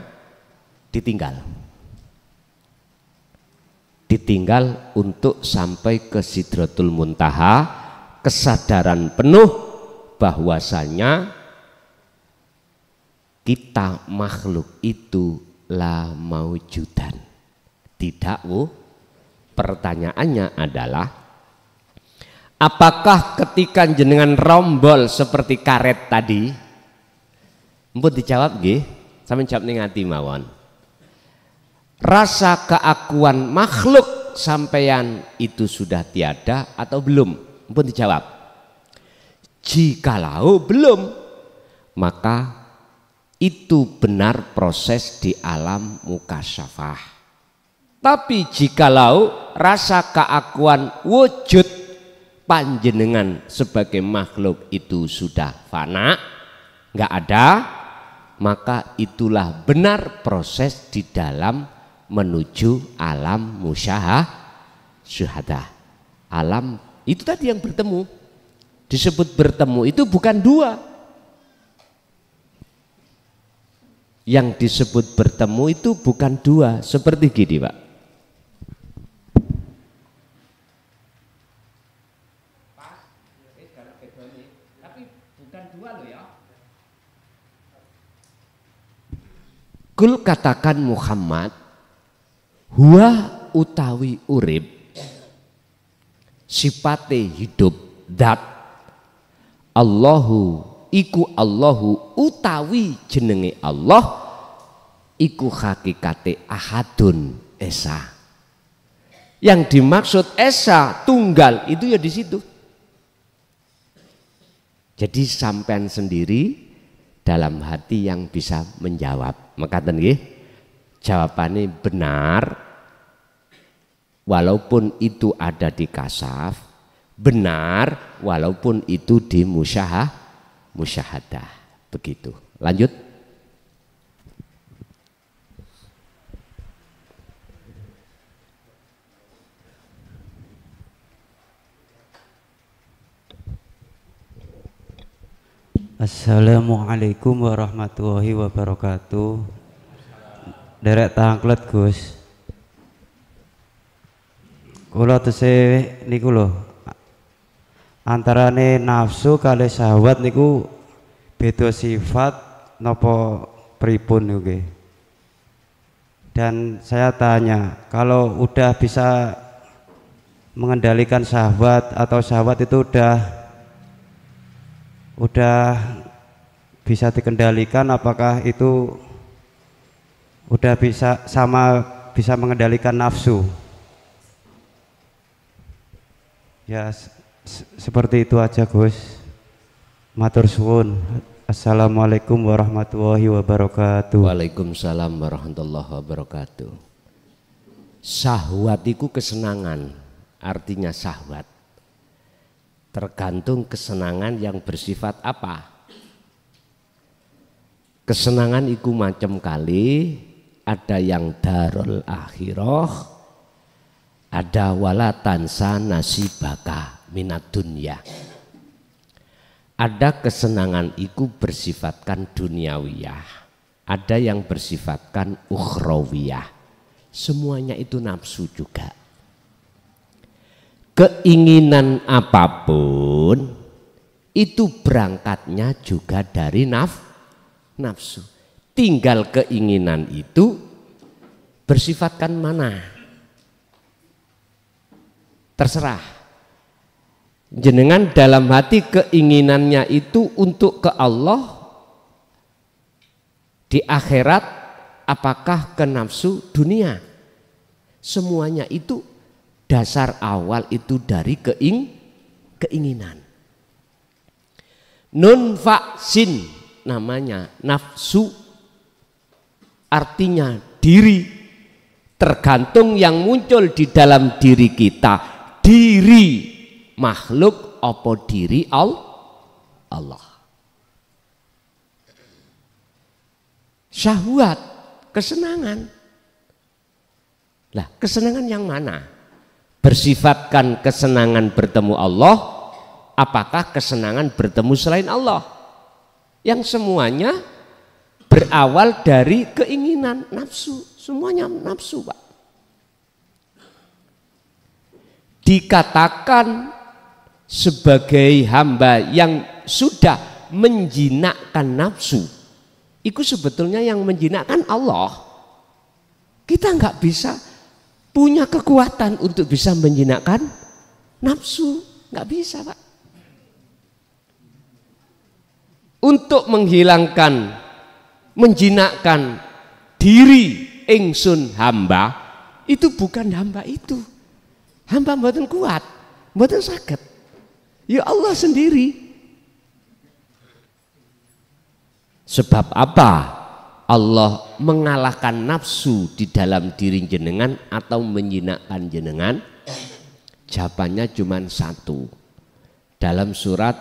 ditinggal untuk sampai ke Sidratul Muntaha, kesadaran penuh bahwasanya kita makhluk itu la maujudan, tidak. Pertanyaannya adalah, apakah ketika jenengan rombol seperti karet tadi, mpun dijawab nggih, sampeyan jawab ning ati mawon. Rasa keakuan makhluk sampeyan itu sudah tiada atau belum? Mpun dijawab. Jikalau belum, maka itu benar proses di alam mukasyafah. Tapi jikalau rasa keakuan wujud panjenengan sebagai makhluk itu sudah fana, nggak ada, maka itulah benar proses di dalam menuju alam musyahadah. Alam itu tadi yang bertemu, disebut bertemu itu bukan dua. Yang disebut bertemu itu bukan dua, seperti gini Pak. Kul katakan Muhammad, huwa utawi urip, sifate hidup dat, Allahu iku Allahu utawi jenenge Allah, iku hakikate ahadun esa. Yang dimaksud esa tunggal itu ya di situ. Jadi sampean sendiri dalam hati yang bisa menjawab. Mekaten nggih, jawabannya benar walaupun itu ada di kasaf, benar walaupun itu di musyahadah. Begitu. Lanjut. Assalamualaikum warahmatullahi wabarakatuh. Derek tangklet Gus. Kula tesih niku lho, antarane nafsu kali syahwat niku beda sifat napa pripun niku nggih. Dan saya tanya, kalau udah bisa mengendalikan syahwat atau syahwat itu udah bisa dikendalikan, apakah itu udah bisa mengendalikan nafsu? Ya seperti itu aja Gus. Matur suwun. Assalamualaikum warahmatullahi wabarakatuh. Waalaikumsalam warahmatullahi wabarakatuh. Syahwat itu kesenangan, artinya syahwat. Tergantung kesenangan yang bersifat apa. Kesenangan itu macam kali, ada yang darul akhirah, ada wala tansa nasibaka minad dunya. Ada kesenangan itu bersifatkan duniawiyah, ada yang bersifatkan ukhrawiyah. Semuanya itu nafsu juga. Keinginan apapun itu berangkatnya juga dari nafsu. Tinggal keinginan itu bersifatkan mana? Terserah. Jenengan dalam hati keinginannya itu untuk ke Allah, di akhirat, apakah ke nafsu dunia? Semuanya itu dasar awal itu dari keinginan. Nun faksin namanya nafsu, artinya diri, tergantung yang muncul di dalam diri kita, diri makhluk apa diri Allah. Syahwat, kesenangan. Lah, kesenangan yang mana? Bersifatkan kesenangan bertemu Allah, apakah kesenangan bertemu selain Allah? Yang semuanya berawal dari keinginan nafsu, semuanya nafsu, Pak. Dikatakan sebagai hamba yang sudah menjinakkan nafsu, itu sebetulnya yang menjinakkan Allah. Kita nggak bisa punya kekuatan untuk bisa menjinakkan nafsu, nggak bisa, Pak. Untuk menghilangkan, menjinakkan diri ingsun hamba, itu bukan hamba itu. Hamba mboten kuat, mboten saged. Ya Allah sendiri. Sebab apa Allah mengalahkan nafsu di dalam diri jenengan atau menjinakkan jenengan? Jawabannya cuma satu. Dalam surat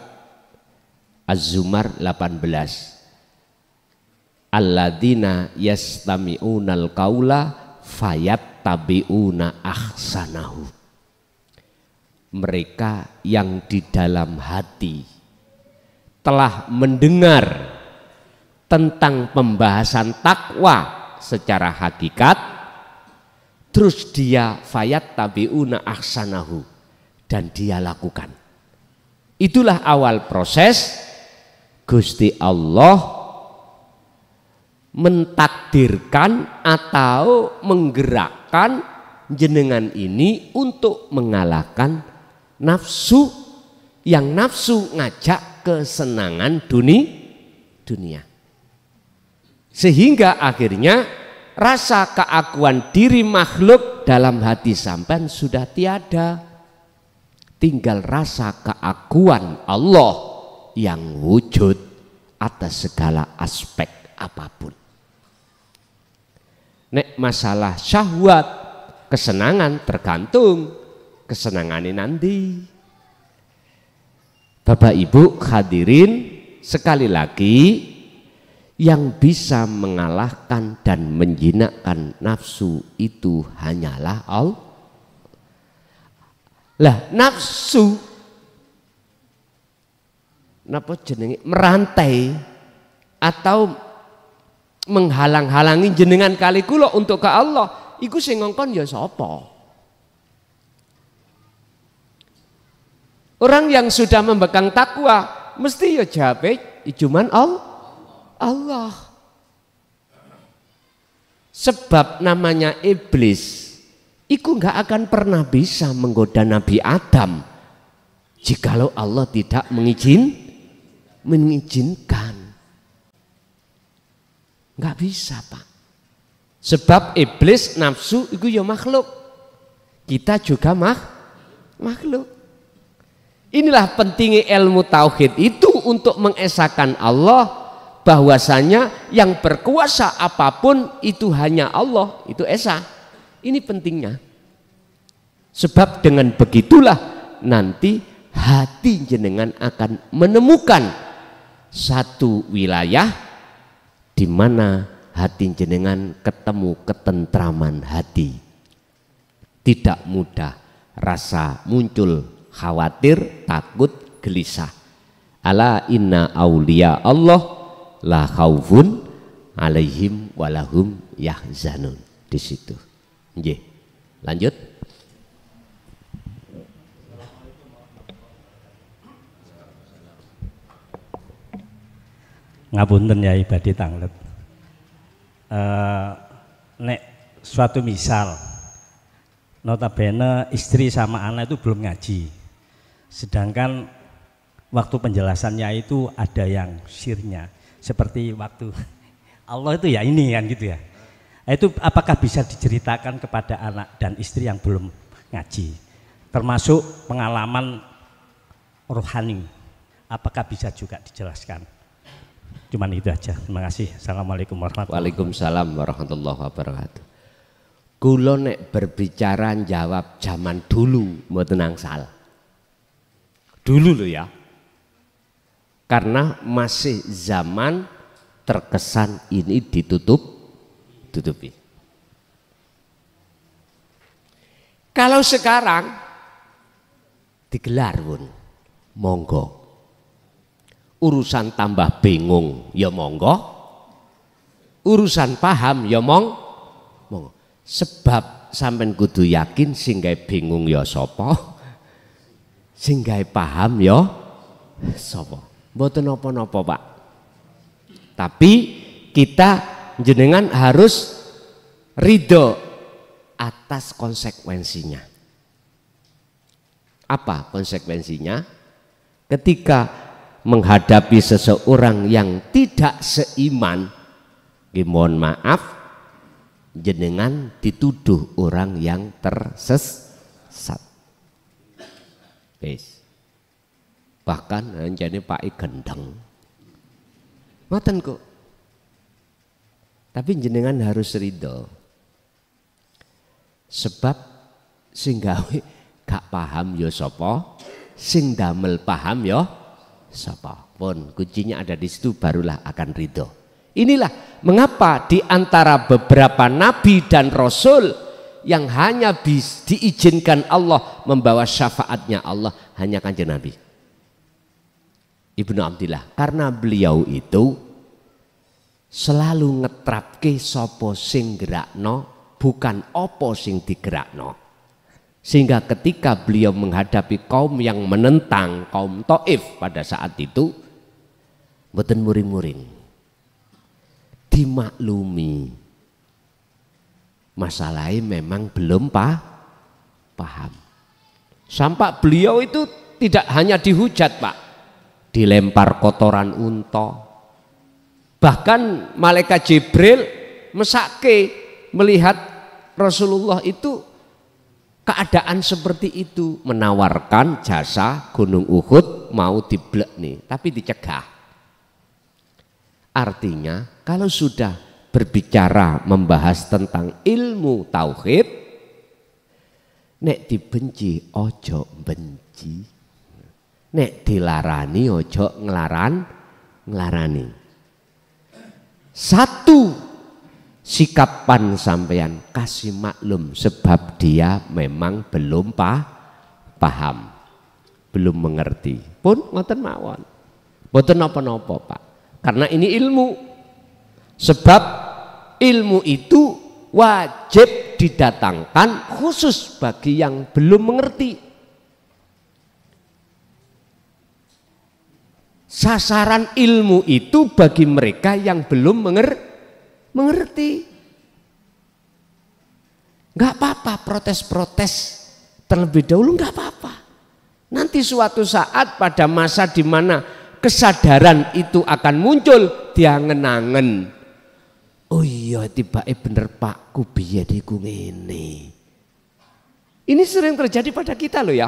Az-Zumar 18. Alladzina yastami'unal qaula fayattabi'una ahsanahu. Mereka yang di dalam hati telah mendengar tentang pembahasan takwa secara hakikat, terus dia fayattabi'una ahsanahu, dan dia lakukan. Itulah awal proses Gusti Allah mentakdirkan atau menggerakkan jenengan ini untuk mengalahkan nafsu, yang nafsu ngajak kesenangan dunia. Sehingga akhirnya rasa keakuan diri makhluk dalam hati sampean sudah tiada. Tinggal rasa keakuan Allah yang wujud atas segala aspek apapun. Nek masalah syahwat, kesenangan tergantung kesenangannya nanti. Bapak Ibu hadirin, sekali lagi, yang bisa mengalahkan dan menjinakkan nafsu itu hanyalah Allah. Lah nafsu napa jenenge merantai atau menghalang-halangi jenengan kali kula untuk ke Allah, iku sing ngongkon ya sapa? Orang yang sudah membekang takwa mesti ya jawabe cuman Allah. Sebab namanya iblis iku nggak akan pernah bisa menggoda Nabi Adam jikalau Allah tidak mengizinkan. Nggak bisa, Pak. Sebab iblis nafsu itu ya makhluk. Kita juga makhluk. Inilah pentingnya ilmu tauhid itu untuk mengesahkan Allah, bahwasanya yang berkuasa apapun itu hanya Allah, itu esa. Ini pentingnya. Sebab dengan begitulah nanti hati jenengan akan menemukan satu wilayah di mana hati jenengan ketemu ketentraman hati. Tidak mudah rasa muncul khawatir, takut, gelisah. Ala inna auliya Allah la khaufun alaihim walahum yahzanun. Di situ. Nggih. Lanjut. Ngapunten ya ibadi tanglet. Nek suatu misal, notabene istri sama anak itu belum ngaji, sedangkan waktu penjelasannya itu ada yang sirnya, seperti waktu Allah itu ya ini kan gitu ya. Itu apakah bisa diceritakan kepada anak dan istri yang belum ngaji, termasuk pengalaman rohani, apakah bisa juga dijelaskan? Cuman itu aja. Terima kasih. Assalamualaikum warahmatullahi wabarakatuh. Waalaikumsalam warahmatullahi wabarakatuh. Kulo nek berbicara jawab zaman dulu mboten angsal. Dulu loh ya. Karena masih zaman terkesan ini ditutupi. Kalau sekarang digelar pun monggo. Urusan tambah bingung ya monggo, urusan paham ya monggo. Sebab sampean kudu yakin sing gawe bingung ya sapa, sing gawe paham ya sapa. Mboten napa-napa Pak. Tapi kita jenengan harus ridho atas konsekuensinya. Apa konsekuensinya? Ketika menghadapi seseorang yang tidak seiman, mohon maaf, jenengan dituduh orang yang tersesat. Yes. Bahkan anjane Pak gendeng. Ngoten kok. Tapi jenengan harus ridho. Sebab sing gawe gak paham ya sapa, sing damel paham ya sapa. Pun kuncinya ada di situ, barulah akan ridho. Inilah mengapa di antara beberapa nabi dan rasul yang hanya diizinkan Allah membawa syafaatnya Allah hanya Kanjeng Nabi Ibnu Abdillah, karena beliau itu selalu ngetrapke sapa sing gerakno, bukan opo sing digerakno. Sehingga ketika beliau menghadapi kaum yang menentang, kaum Taif pada saat itu, mboten muring-muring, dimaklumi masalahnya memang belum paham. Sampai beliau itu tidak hanya dihujat Pak, dilempar kotoran unta. Bahkan malaikat Jibril mesake melihat Rasulullah itu keadaan seperti itu, menawarkan jasa Gunung Uhud mau diblekni, tapi dicegah. Artinya kalau sudah berbicara membahas tentang ilmu tauhid, nek dibenci ojo benci, nek dilarani ojo nglarani. Satu sikapan sampeyan kasih maklum, sebab dia memang belum paham, belum mengerti. Pun ngoten mawon, mboten napa-napa Pak, karena ini ilmu. Sebab ilmu itu wajib didatangkan khusus bagi yang belum mengerti. Sasaran ilmu itu bagi mereka yang belum mengerti. Nggak apa-apa protes-protes terlebih dahulu, nggak apa-apa. Nanti suatu saat pada masa di mana kesadaran itu akan muncul, dia ngenangen, oh iya tibake bener Pak, ku biyen iku ngene. Ini sering terjadi pada kita loh ya.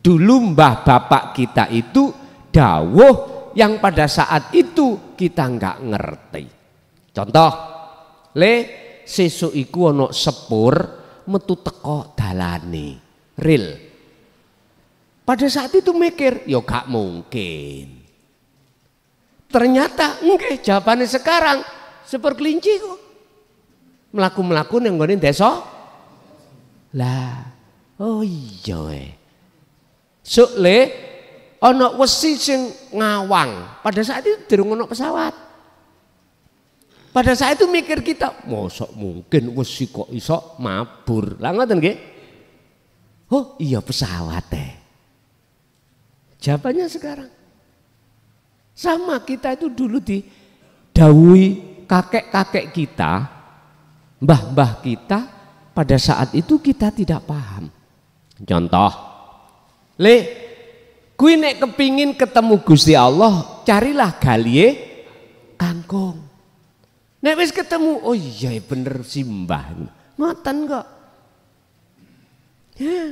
Dulu mbah bapak kita itu dawuh yang pada saat itu kita nggak ngerti. Contoh, sesuk iku ana sepur metu teko dalane ril. Pada saat itu mikir, ya gak mungkin. Ternyata enggak, jawabannya sekarang sepur kelinci kok. Melaku-melaku yang nggone desa. Lah, oh iya. Sok ana wesi sing ngawang. Pada saat itu durung ana pesawat. Pada saat itu mikir kita, mosok mungkin wesi kok iso mabur. Lah ngoten nggih? Oh iya pesawat teh. Jawabannya sekarang. Sama kita itu dulu didhawuhi kakek-kakek kita, mbah-mbah kita, pada saat itu kita tidak paham. Contoh, kuwi nek kepingin ketemu Gusti Allah, carilah galie kangkung. Nek wis ketemu, oh iya bener simbah. Ngoten kok. Ya.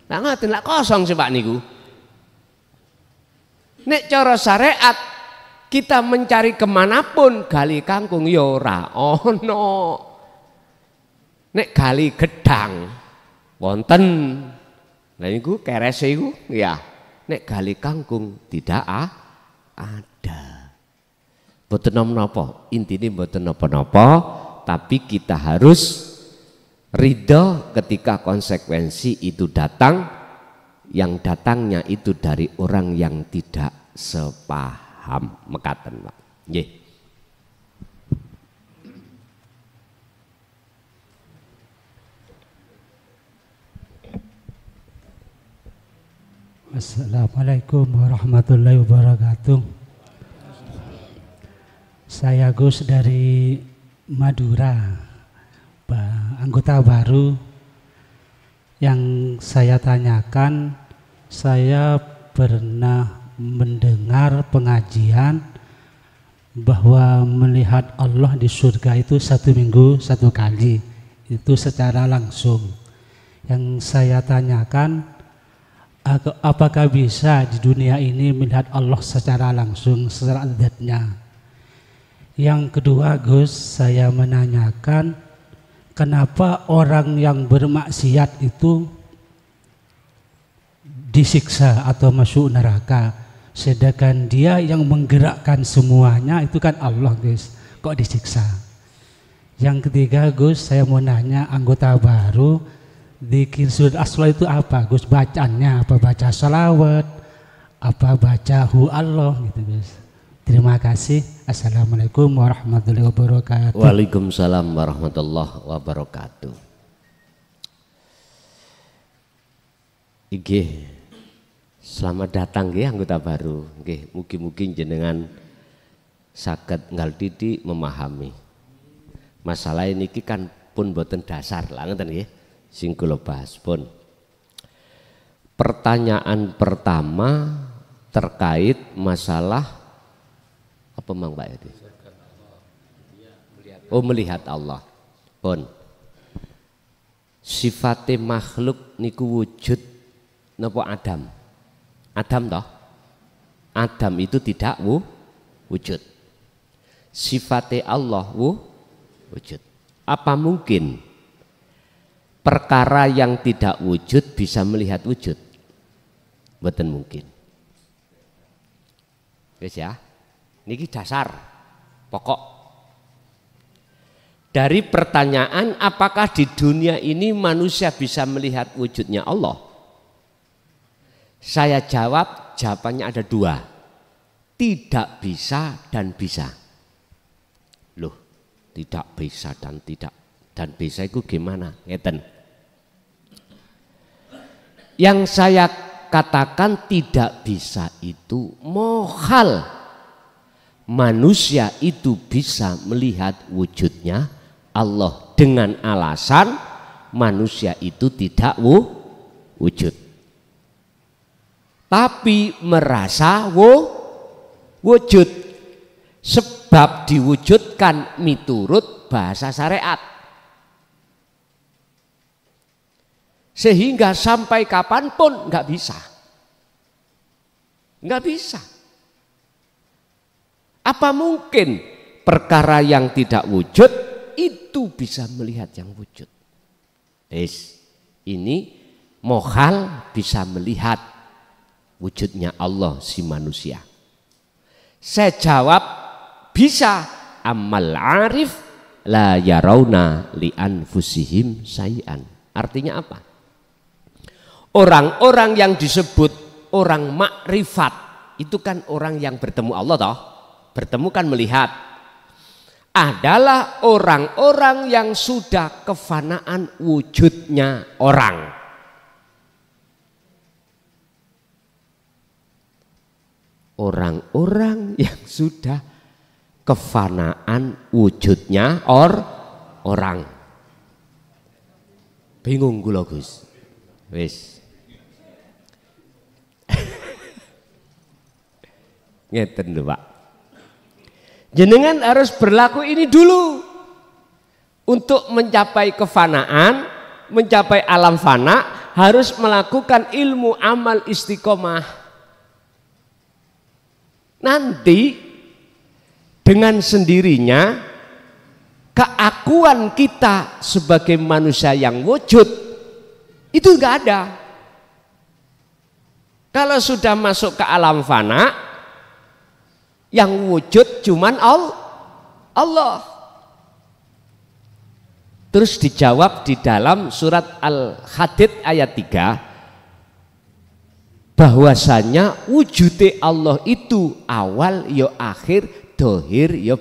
Lah ngoten lak kosong sih Pak niku. Nek cara syariat kita mencari kemanapun gali kangkung ya ora ono. Nek gali gedang wonten. Lah niku kerese iku ya. Nek gali kangkung tidak ada. Mboten napa-napa, intine mboten napa-napa, tapi kita harus ridho ketika konsekuensi itu datang, yang datangnya itu dari orang yang tidak sepaham. Mekaten Pak. Nggih. Assalamualaikum warahmatullahi wabarakatuh. Saya Gus dari Madura, anggota baru. Yang saya tanyakan, saya pernah mendengar pengajian bahwa melihat Allah di surga itu 1 minggu 1 kali, itu secara langsung. Yang saya tanyakan, apakah bisa di dunia ini melihat Allah secara langsung, secara zatnya? Yang kedua Gus, saya menanyakan kenapa orang yang bermaksiat itu disiksa atau masuk neraka, sedangkan dia yang menggerakkan semuanya itu kan Allah Gus, kok disiksa? Yang ketiga Gus, saya mau nanya anggota baru, zikir surat asla itu apa Gus? Bacaannya apa? Baca salawat, apa baca hu Allah gitu Gus? Terima kasih. Assalamualaikum warahmatullahi wabarakatuh. Waalaikumsalam warahmatullahi wabarakatuh. Nggih. Selamat datang nggih anggota baru. Nggih, mugi-mugi jenengan saged ngaltiti memahami. Masalah ini kan pun boten dasar lah ngoten nggih. Sing kula bahas pun. Pertanyaan pertama terkait masalah apa mang Pak itu? Oh, melihat Allah. Pun. Sifate makhluk niku wujud napa Adam? Adam toh? Adam itu tidak wujud. Sifate Allah wujud. Apa mungkin perkara yang tidak wujud bisa melihat wujud? Mboten mungkin. Wis ya. Niki dasar pokok. Dari pertanyaan apakah di dunia ini manusia bisa melihat wujudnya Allah? Saya jawab, jawabannya ada 2. Tidak bisa dan bisa. Loh, tidak bisa dan tidak. Dan bisa itu gimana? Ngeten. Yang saya katakan tidak bisa itu mohal. Manusia itu bisa melihat wujudnya Allah dengan alasan manusia itu tidak wujud. Tapi merasa wujud. Sebab diwujudkan miturut bahasa syariat. Sehingga sampai kapanpun nggak bisa. Nggak bisa. Apa mungkin perkara yang tidak wujud itu bisa melihat yang wujud? Ini mohal bisa melihat wujudnya Allah si manusia. Saya jawab bisa. Amal arif la yarawna li anfusihim sayan. Artinya apa? Orang-orang yang disebut orang makrifat itu kan orang yang bertemu Allah toh. Bertemu kan melihat, adalah orang-orang yang sudah kefanaan wujudnya orang. orang-orang yang sudah kefanaan wujudnya orang. Bingung kula Gus. Wis. Ngeten lho Pak. Jenengan harus berlaku ini dulu untuk mencapai kefanaan, mencapai alam fana harus melakukan ilmu amal istiqomah. Nanti dengan sendirinya keakuan kita sebagai manusia yang wujud itu enggak ada. Kalau sudah masuk ke alam fana, yang wujud cuman Allah. Terus dijawab di dalam surat Al-Hadid ayat 3 bahwasanya wujudnya Allah itu awal ya akhir, dohir ya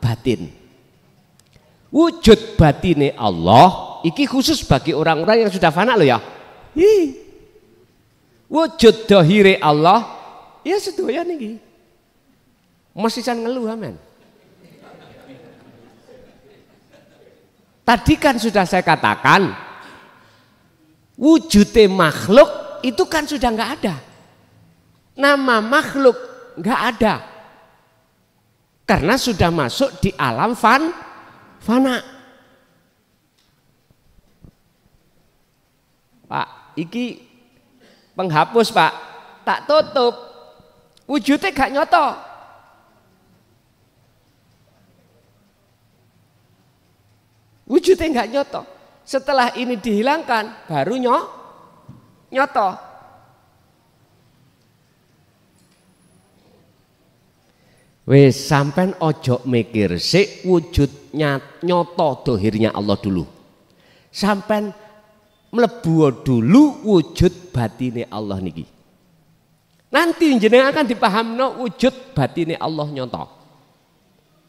batin. Wujud batine Allah iki khusus bagi orang-orang yang sudah fana loh ya. Wujud dohire Allah ya sedoyan iki. Masih can ngeluh amen. Tadi kan sudah saya katakan wujudnya makhluk itu kan sudah nggak ada. Nama makhluk nggak ada. Karena sudah masuk di alam fana. Pak, iki penghapus Pak, tak tutup. Wujudnya gak nyoto. Wujudnya nggak nyoto. Setelah ini dihilangkan, baru nyoto. Wes sampean ojo mikir sik wujudnya nyoto dohirnya Allah dulu. Sampean mlebu dulu wujud batine Allah niki. Nanti jenengan akan dipahamno wujud batine Allah nyoto.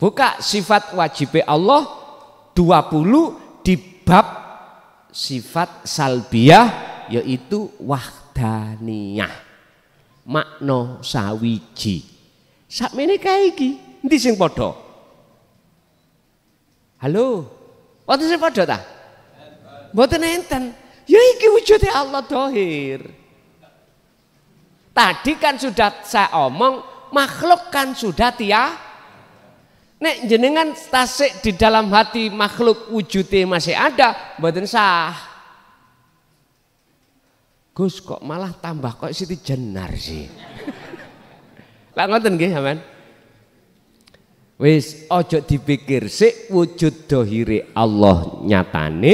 Buka sifat wajib Allah 20 di bab sifat salbiyah yaitu wahdaniyah. Makna sawiji. Sakmene kae iki endi sing padha? Halo. Wonten sing padha ta? Mboten enten. Ya iki wujude Allah dohir. Tadi kan sudah saya omong makhluk kan sudah nek jenengan tasik di dalam hati makhluk wujudnya masih ada, mboten sah. Gus kok malah tambah kok Siti Jenar sih. Lah ngoten nggih sampean. Wis ojo dipikir sik wujud dohire Allah nyatane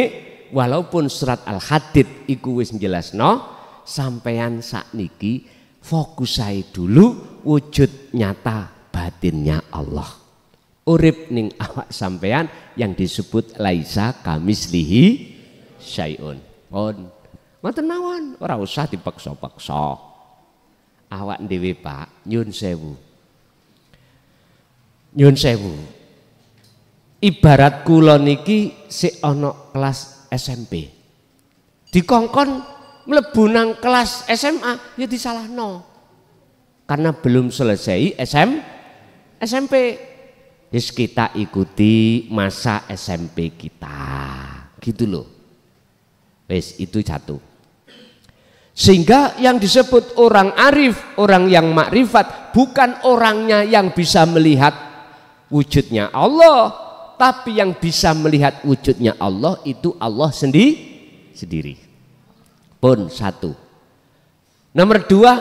walaupun surat Al-Hadid iku wis njelasno sampean sakniki fokus saya dulu wujud nyata batinnya Allah. Urip ning awak sampean yang disebut laisa kamislihi syai'un. Pun ngoten mawon, ora usah dipaksa-paksa. Awak dhewe Pak, nyun sewu. Nyun sewu. Ibarat kula niki sik ana kelas SMP. Dikongkon mlebu nang kelas SMA ya disalahno. Karena belum selesai SMP. Yes, kita ikuti masa SMP kita, gitu loh. Wes itu satu. Sehingga yang disebut orang arif, orang yang makrifat, bukan orangnya yang bisa melihat wujudnya Allah, tapi yang bisa melihat wujudnya Allah itu Allah sendiri. Pun satu. Nomor dua,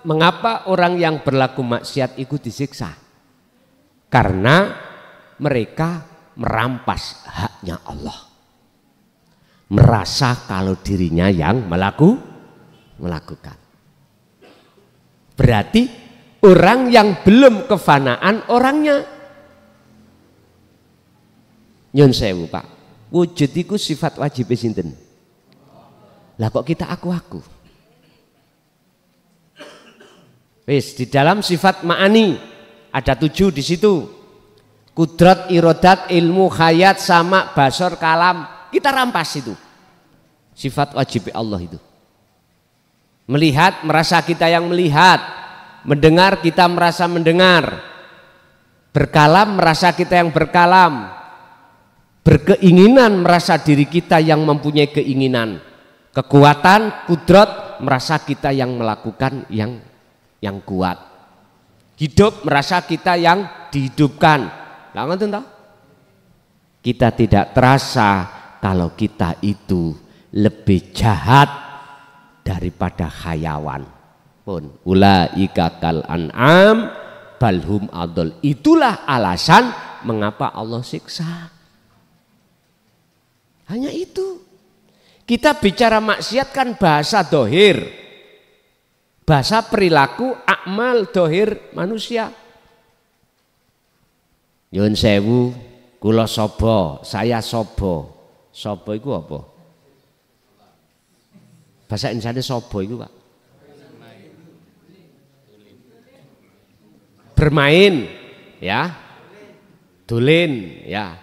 mengapa orang yang berlaku maksiat itu disiksa? Karena mereka merampas haknya Allah. Merasa kalau dirinya yang melakukan. Berarti orang yang belum kefanaan orangnya. Nyun sewu Pak, wujud itu sifat wajib sinten? Lah kok kita aku. Wis di dalam sifat ma'ani ada 7 di situ. Kudrat, irodat, ilmu, khayat, sama, basor, kalam. Kita rampas itu. Sifat wajib Allah itu. Melihat, merasa kita yang melihat. mendengar kita merasa mendengar, berkalam merasa kita yang berkalam, berkeinginan merasa diri kita yang mempunyai keinginan, kekuatan, kudrat merasa kita yang melakukan yang kuat, hidup merasa kita yang dihidupkan. Lah ngoten toh? Kita tidak terasa kalau kita itu lebih jahat daripada hayawan pun. Ulaika kal an'am balhum adol. Itulah alasan mengapa Allah siksa. Hanya itu. Kita bicara maksiat kan bahasa dohir, bahasa perilaku, akmal dohir manusia. Nyun sewu, kula sobo, saya sobo. Sobo itu apa? Bahasa Indonesia sobo itu Pak. Bermain, ya, dolin, ya.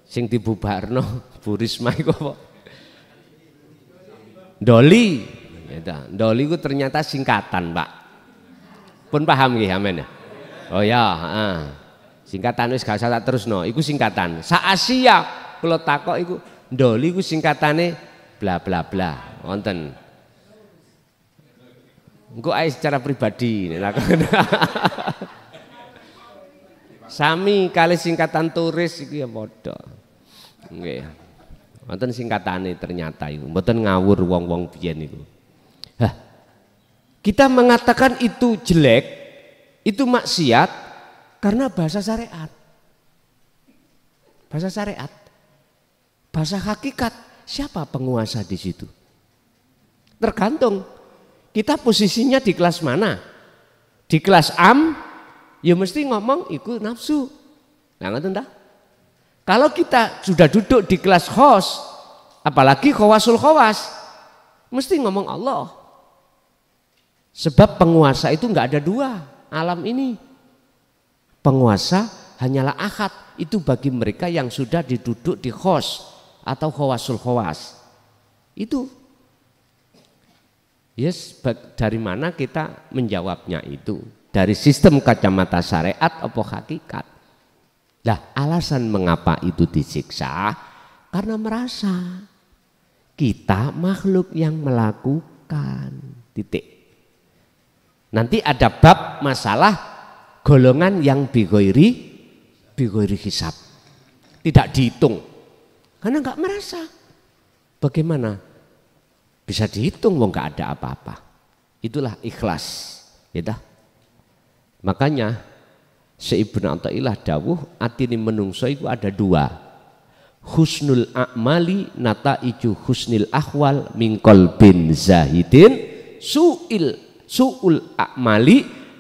Sing dibubarno Bu Risma iku apa? Doli. Ya, Doli itu ternyata singkatan, Pak. Pun paham nggih amen ya? Oh ya, singkatan wis gak usah tak terusno, iku singkatan. Sa Asia kula takok iku Doli iku singkatane bla bla bla. Wonten. Engko ae secara pribadi sami kali singkatan turis iku ya padha. Nggih. Wonten singkatane ternyata iku, mboten ngawur wong-wong biyen iku. Hah. Kita mengatakan itu jelek, itu maksiat karena bahasa syariat. Bahasa syariat. Bahasa hakikat, siapa penguasa di situ? Tergantung kita posisinya di kelas mana. Di kelas am, ya mesti ngomong ikut nafsu. Nah, ngoten ta? Kalau kita sudah duduk di kelas khos, apalagi khawasul khawas, mesti ngomong Allah. Sebab penguasa itu enggak ada dua alam ini. Penguasa hanyalah ahad, itu bagi mereka yang sudah diduduk di khos atau khawasul khawas. Itu. Yes, dari mana kita menjawabnya itu? Dari sistem kacamata syariat apa hakikat? Nah, alasan mengapa itu disiksa karena merasa kita makhluk yang melakukan. Titik. Nanti ada bab masalah golongan yang bigoiri hisab, tidak dihitung karena nggak merasa. Bagaimana bisa dihitung wong nggak ada apa-apa? Itulah ikhlas, ya. Makanya Ibnu Athaillah dawuh atine menungso iku ada dua. Husnul a'mali nataiju husnil ahwal min qalbin zahidin, su'ul a'mali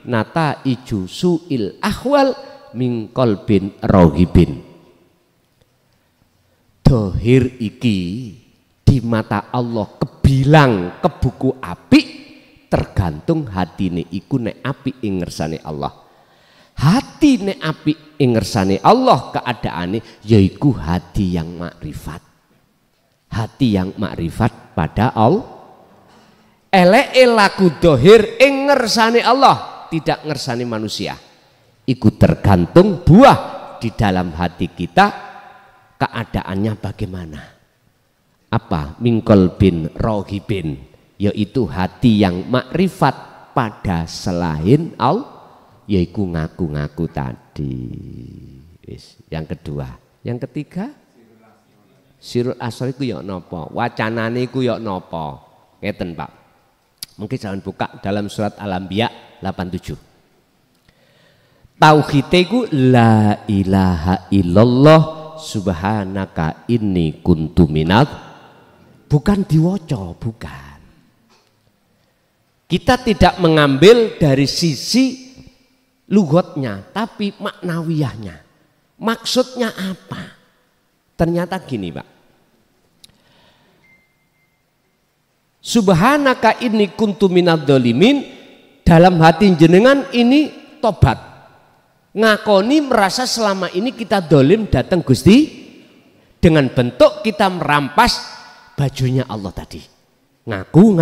nataiju su'il ahwal min qalbin raghibin. Dohir iki di mata Allah kebilang kebuku apik tergantung hatine iku nek apik ing ngersane Allah. Hati nek apik ing ngersane Allah keadaane yaiku hati yang makrifat. Hati yang makrifat pada Allah. Eleke laku dohir ing ngersane Allah, tidak ngersane manusia. Iku tergantung buah di dalam hati kita keadaannya bagaimana. Apa? Mingkol bin rohibin, yaitu hati yang makrifat pada selain Allah, yaitu ngaku-ngaku tadi. Yang kedua, yang ketiga, sirul asal itu yok nopo, wacanane iku yok nopo. Ngeten Pak. Mungkin jangan buka dalam surat Al-Anbiya 87. Tauhid iku la ilaha illallah subhanaka inni kuntu minadz, bukan diwoco, bukan. Kita tidak mengambil dari sisi lughatnya, tapi maknawiyahnya. Maksudnya apa? Ternyata gini Pak. Subhanaka inni kuntu minadz dzalimin, dalam hati jenengan ini tobat. Ngakoni merasa selama ini kita dolim datang Gusti dengan bentuk kita merampas bajunya Allah tadi. Ngaku.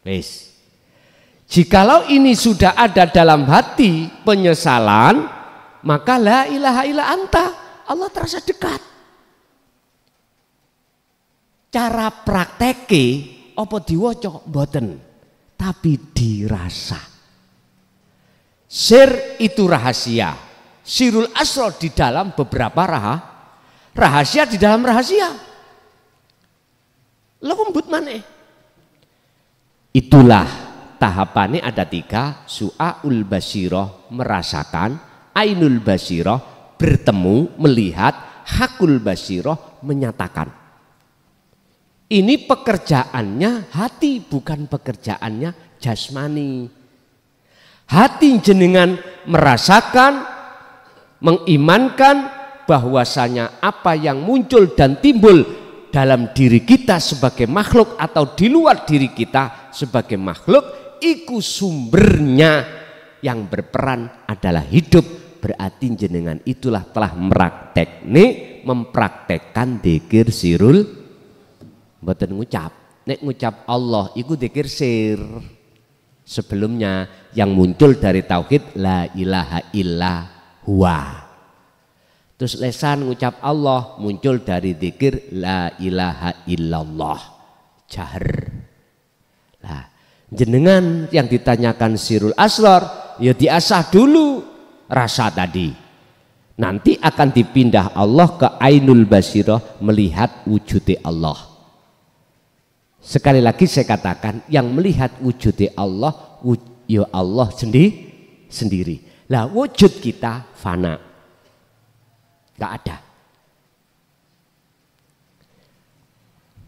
Wes. Jikalau ini sudah ada dalam hati penyesalan, maka la ilaha illa anta, Allah terasa dekat. Cara prakteke apa diwaca mboten, tapi dirasa. Sir itu rahasia. Sirul asrar di dalam beberapa rahasia di dalam rahasia. Lembut maneh. Itulah tahapannya ada 3. Su'aul basirah, merasakan. Ainul basirah, bertemu, melihat. Hakul basirah, menyatakan. Ini pekerjaannya hati, bukan pekerjaannya jasmani. Hati jenengan merasakan, mengimankan bahwasanya apa yang muncul dan timbul dalam diri kita sebagai makhluk atau di luar diri kita sebagai makhluk, iku sumbernya yang berperan adalah hidup. Berarti jenengan itulah telah mempraktekkan dzikir sirul, mboten ngucap. Nek ngucap Allah iku dzikir sir. Sebelumnya yang muncul dari tauhid la ilaha illa huwa. Terus lesan ngucap Allah muncul dari dzikir la ilaha illallah, jahar. Nah, jenengan yang ditanyakan sirul asrar ya diasah dulu rasa tadi. Nanti akan dipindah Allah ke ainul basirah, melihat wujudnya Allah. Sekali lagi saya katakan, yang melihat wujudnya Allah, ya Allah sendiri. Lah wujud kita fana, gak ada.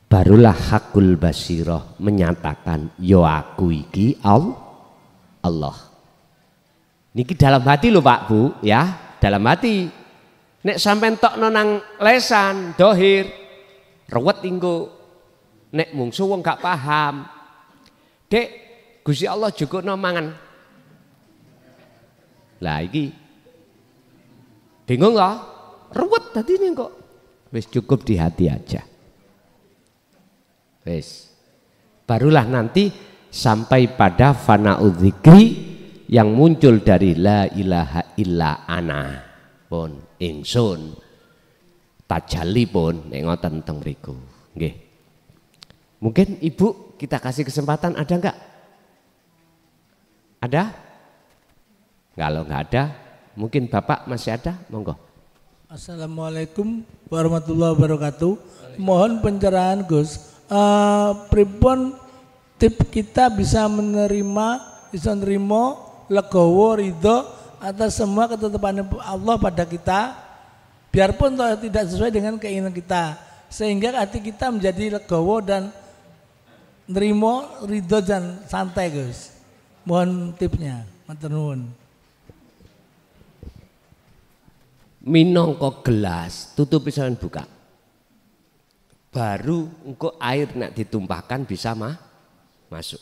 Barulah hakul basirah menyatakan, yo aku iki Allah. Niki dalam hati loh Pak Bu, ya dalam hati. Nek sampai tok nonang lesan, dohir, rewet tinggu. Nek mungsu wong gak paham. Dek, Gusti Allah juga no mangan. Lah iki bingung kok? Ruwet tadi nih kok. Wis cukup di hati aja. Wis. Barulah nanti sampai pada fana'udz dzikri yang muncul dari la ilaha illa ana pun ingsun. Tajalli pun nek ngoten teng mriku. Nggih. Mungkin Ibu kita kasih kesempatan, ada enggak? Ada? Kalau enggak ada, mungkin Bapak masih ada, monggo. Assalamualaikum warahmatullahi wabarakatuh. Mohon pencerahan Gus. Pripun tip kita bisa menerima, legowo, ridho atas semua ketetapan Allah pada kita, biarpun tidak sesuai dengan keinginan kita, sehingga hati kita menjadi legowo dan nerimo, ridho dan santai Gus. Mohon tipsnya, matur nuwun. Minangka gelas, tutup pisan buka. Baru engko air nak ditumpahkan bisa masuk.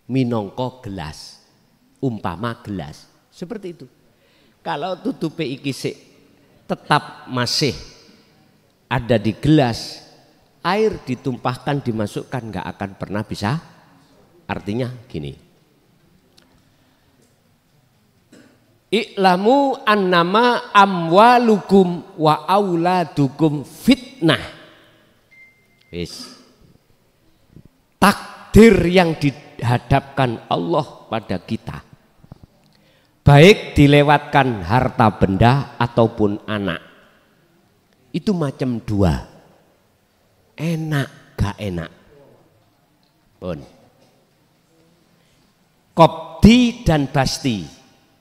Minangka gelas, umpama gelas, seperti itu. Kalau tutupe iki sik tetap masih ada di gelas, air ditumpahkan dimasukkan nggak akan pernah bisa. Artinya gini, i'lamu annama amwalukum wa auladukum fitnah. Wis. Takdir yang dihadapkan Allah pada kita, baik dilewatkan harta benda ataupun anak, itu macam dua, enak gak enak pun. Kopdi dan basti,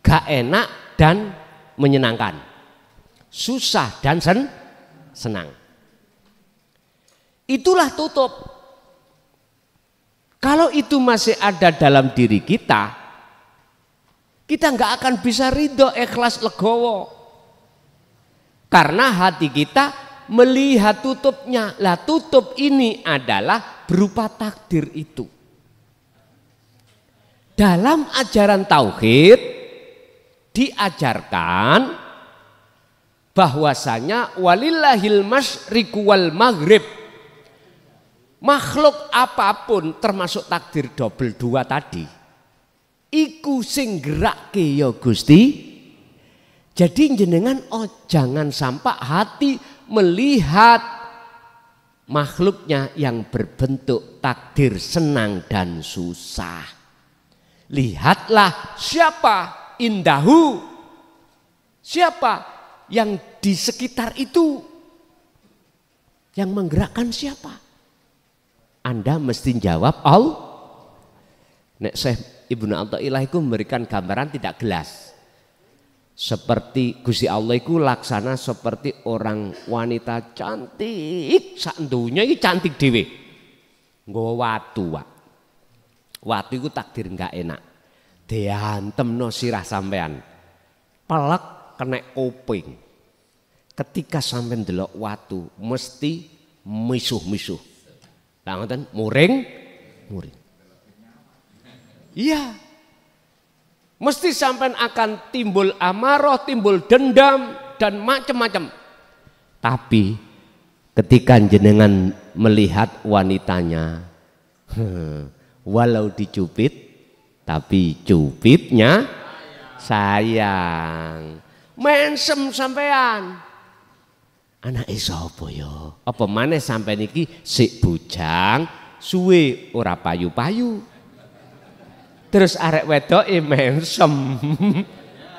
gak enak dan menyenangkan, susah dan senang. Itulah tutup. Kalau itu masih ada dalam diri kita nggak akan bisa ridho, ikhlas, legowo. Karena hati kita melihat tutupnya. Lah tutup ini adalah berupa takdir itu. Dalam ajaran tauhid diajarkan bahwasanya walillahil masyriqu wal maghrib, makhluk apapun termasuk takdir double 2 tadi iku sing gerakke ya Gusti. Jadi jenengan jangan sampai hati melihat makhluknya yang berbentuk takdir senang dan susah. Lihatlah siapa indahu, siapa yang di sekitar itu, yang menggerakkan siapa. Anda mesti jawab Allah. Nek Syekh Ibnu Athaillah itu memberikan gambaran tidak jelas. Seperti Gusti Allah itu laksana seperti orang wanita cantik sak dunya iki cantik dhewe. Nggawa watu, Pak. Watu itu takdir enggak enak. Diantemno sirah sampean. Pelek kena kuping. Ketika sampean ndelok watu mesti misuh-misuh. Lah ngoten muring. Iya. Mesti sampai akan timbul amarah, timbul dendam dan macam-macam. Tapi ketika jenengan melihat wanitanya, walau dicubit, tapi cubitnya sayang. Mensem sampean. Anak sapa ya? Apa maneh sampean iki sik bujang, suwe ora payu-payu. Terus arek wedoke mensem.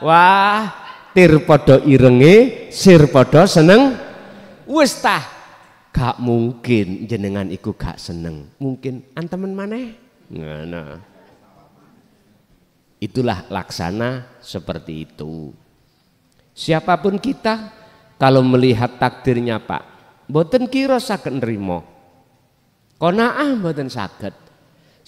Wah, tir padha irenge, sir padha seneng. Wis tah, gak mungkin jenengan iku gak seneng. Mungkin antemen maneh. Ngono. Itulah laksana seperti itu. Siapapun kita kalau melihat takdirnya Pak, mboten kira saged nrimo. Qanaah mboten saged.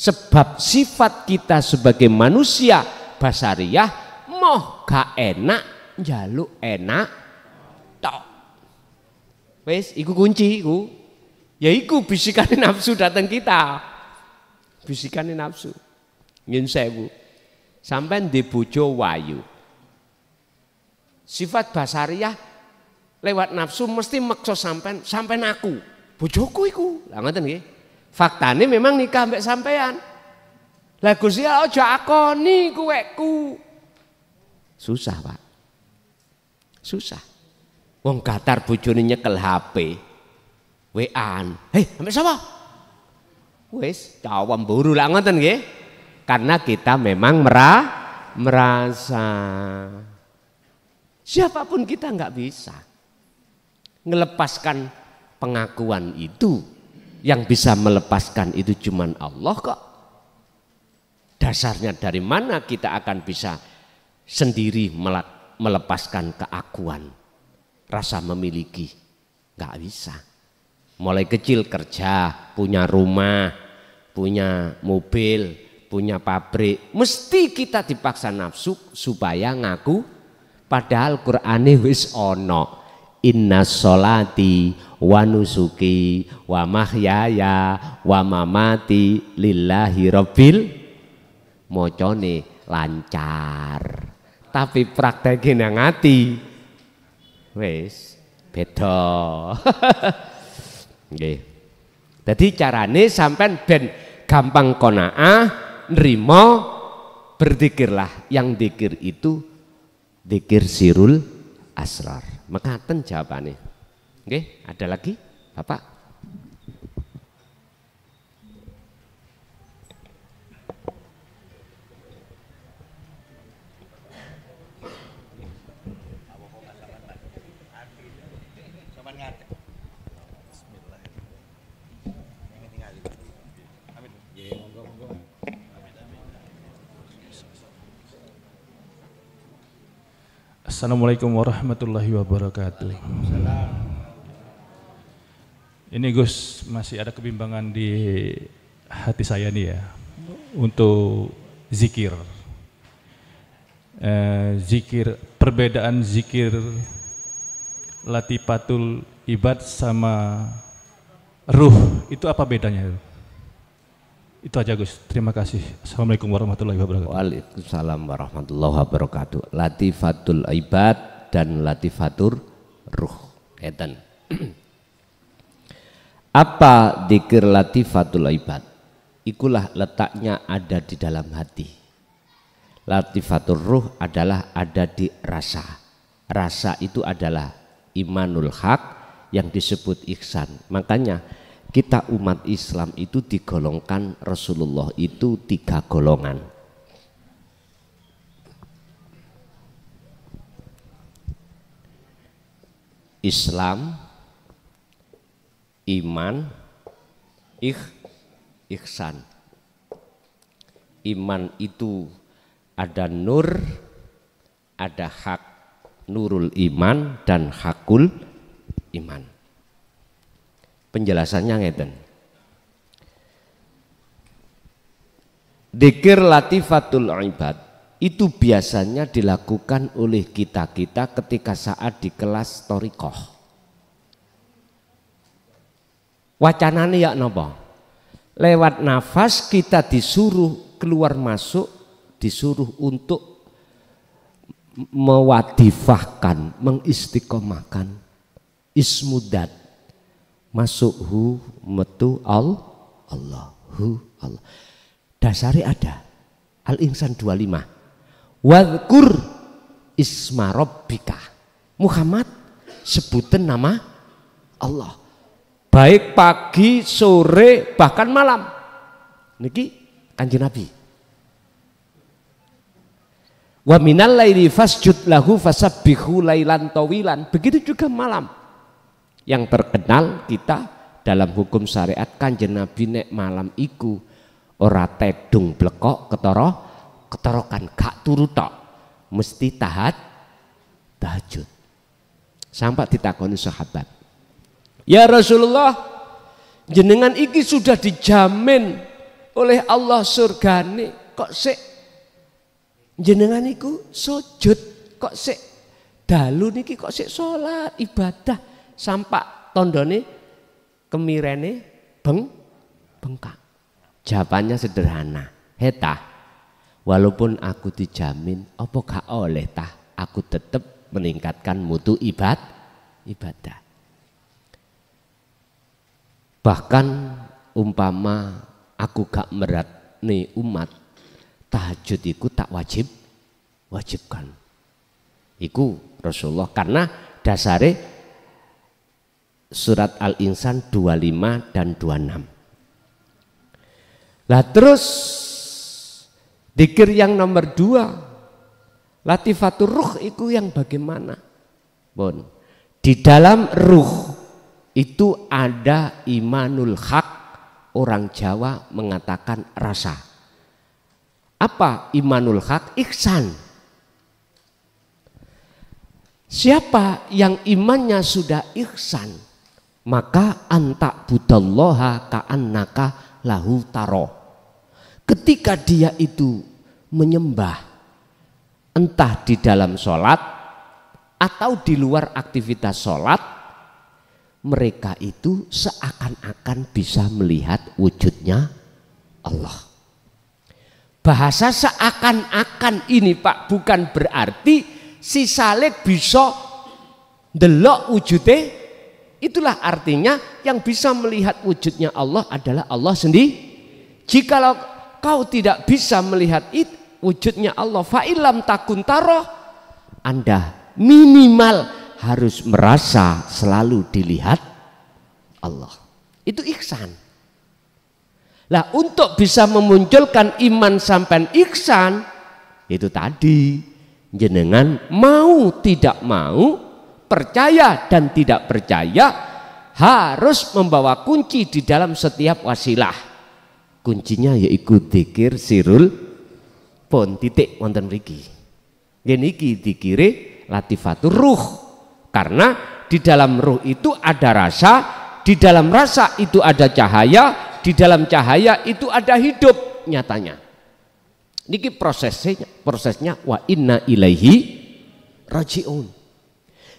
Sebab sifat kita sebagai manusia basariyah moh gak enak njaluk enak tok. Wis iku kunci iku. Ya iku bisikane nafsu datang kita. Bisikane nafsu. Nyun sewu. Sampeyan di bojo wayu. Sifat basariyah lewat nafsu mesti maksa sampean aku. Bojoku iku. Lah ngoten nggih. Faktane memang nikah mbek sampean. Lah Gusti Allah aja akoni kuweku. Susah, Pak. Susah. Wong Qatar bojone nyekel HP. WA-an. Hei, ambek sapa? Wis, cawa mburu lah ngoten nggih. Karena kita memang merasa. Siapapun kita nggak bisa melepaskan pengakuan itu. Yang bisa melepaskan itu cuman Allah kok. Dasarnya dari mana kita akan bisa sendiri melepaskan keakuan, rasa memiliki? Gak bisa. Mulai kecil kerja, punya rumah, punya mobil, punya pabrik, mesti kita dipaksa nafsu supaya ngaku. Padahal Qur'ane wis ono. Inna sholati wa nusuki wa mahyaya wa mamati lillahi rabbil. Mocone lancar tapi praktekin nang ati wis beda. Nggih. Dadi carane sampean ben gampang qanaah nrimo berzikirlah. Yang zikir itu zikir sirul asrar. Mekaten jawabane. Nggih, ada lagi, Bapak? Assalamualaikum warahmatullahi wabarakatuh. Ini Gus masih ada kebimbangan di hati saya nih ya untuk zikir. Zikir, perbedaan zikir latifatul ibad sama ruh itu apa bedanya? Itu aja Gus, terima kasih. Assalamualaikum warahmatullahi wabarakatuh. Waalaikumsalam warahmatullahi wabarakatuh. Latifatul ibad dan latifatur ruh. Eten. Apa dzikir latifatul ibad? Ikulah letaknya ada di dalam hati. Latifatul ruh adalah ada di rasa. Rasa itu adalah imanul haq yang disebut ihsan. Makanya kita umat Islam itu digolongkan Rasulullah itu 3 golongan. Islam, iman, ihsan. Iman itu ada nur, ada hak nurul iman dan hakul iman. Penjelasannya ngeten. Dzikir latifatul ibad itu biasanya dilakukan oleh kita-kita ketika saat di kelas thoriqoh. Wacanane ya napa? Lewat nafas kita disuruh keluar masuk, disuruh untuk mewadifahkan, mengistiqomahkan ismudat, masuk hu metu Allah, hu Allah. Dasari ada Al-Insan 25. Wadhkur isma rabbika. Muhammad sebutan nama Allah. Baik pagi, sore, bahkan malam. Niki Kanjeng Nabi. Wa minal laili fasjud lahu fasabbihu lailan tawilan. Begitu juga malam. Yang terkenal kita dalam hukum syariat Kanjeng Nabi nek malam iku ora tedung blekok ketorokan gak turu tok, mesti tahajud. Sampai ditakoni sahabat, ya Rasulullah, jenengan iki sudah dijamin oleh Allah surgane, kok sik jenengan iku sujud, kok sik dalu niki, kok sik salat ibadah sampai tondone kemirene bengkak. Jawabannya sederhana, hetah walaupun aku dijamin apa gak oleh tah, aku tetap meningkatkan mutu ibadah. Bahkan umpama aku gak meratne umat, tahajud iku tak wajibkan. Iku Rasulullah, karena dasare surat Al-Insan 25 dan 26. Lah terus dzikir yang nomor 2, latifatur ruh itu yang bagaimana? Bon, di dalam ruh itu ada imanul haq, orang Jawa mengatakan rasa. Apa imanul haq? Ihsan. Siapa yang imannya sudah ihsan, maka anta budallaha ka'annaka lahu taro. Ketika dia itu menyembah, entah di dalam sholat atau di luar aktivitas sholat, mereka itu seakan-akan bisa melihat wujudnya Allah. Bahasa seakan-akan ini Pak bukan berarti si saleh bisa ndelok wujudnya. Itulah artinya yang bisa melihat wujudnya Allah adalah Allah sendiri. Jikalau kau tidak bisa melihat wujudnya Allah, fa'ilam takun taroh, Anda minimal harus merasa selalu dilihat Allah. Itu ihsan. Lah untuk bisa memunculkan iman sampai ihsan, itu tadi jenengan mau tidak mau, percaya dan tidak percaya, harus membawa kunci di dalam setiap wasilah. Kuncinya yaitu dzikir sirul pun titik wonten mriki. Nggih niki dzikire latifatur ruh. Karena di dalam ruh itu ada rasa, di dalam rasa itu ada cahaya, di dalam cahaya itu ada hidup nyatanya. Niki prosesnya wa inna ilaihi rajiun.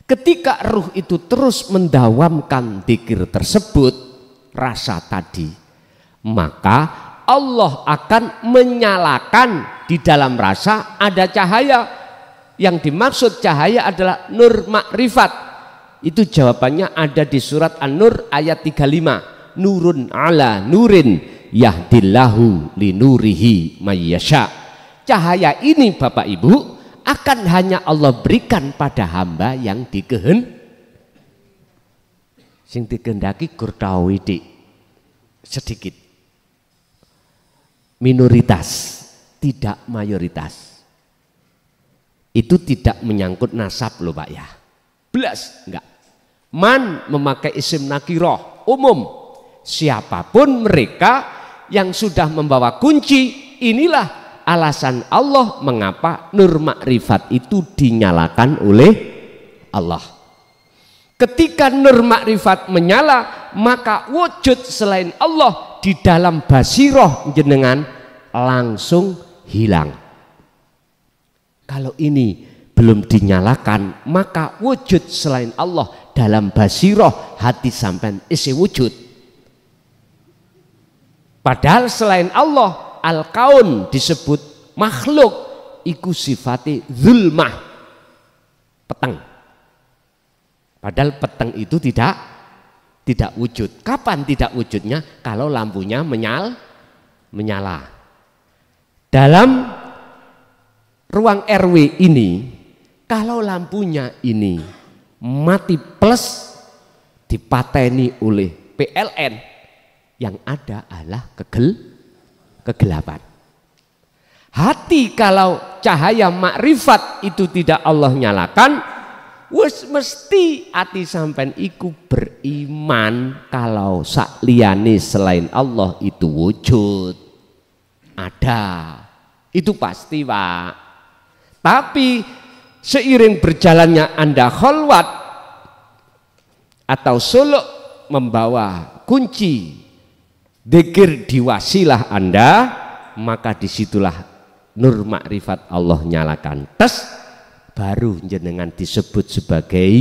Ketika ruh itu terus mendawamkan dzikir tersebut, rasa tadi, maka Allah akan menyalakan di dalam rasa ada cahaya. Yang dimaksud cahaya adalah nur makrifat. Itu jawabannya ada di surat An-Nur ayat 35. nurun ala nurin yahdillahu linurihi mayyasha. Cahaya ini Bapak Ibu akan hanya Allah berikan pada hamba yang sing dikehendaki gur tau sedikit, minoritas, tidak mayoritas. Itu tidak menyangkut nasab loh Pak ya, belas enggak. Man memakai isim nakiroh umum, siapapun mereka yang sudah membawa kunci. Inilah alasan Allah mengapa nur makrifat itu dinyalakan oleh Allah. Ketika nur makrifat menyala, maka wujud selain Allah di dalam basiroh jenengan langsung hilang. Kalau ini belum dinyalakan, maka wujud selain Allah dalam basiroh hati sampean isi wujud. Padahal selain Allah, al-kaun disebut makhluk, iku sifati zulmah, peteng. Padahal peteng itu tidak wujud. Kapan tidak wujudnya? Kalau lampunya menyala. Dalam ruang RW ini, kalau lampunya ini mati plus dipateni oleh PLN, yang ada adalah kegelapan. Hati kalau cahaya makrifat itu tidak Allah nyalakan, mesti hati sampean iku beriman kalau sakliyane selain Allah itu wujud. Ada. Itu pasti Pak. Tapi seiring berjalannya Anda khalwat atau suluk membawa kunci dzikir di wasilah Anda, maka disitulah nur makrifat Allah nyalakan. Baru jenengan disebut sebagai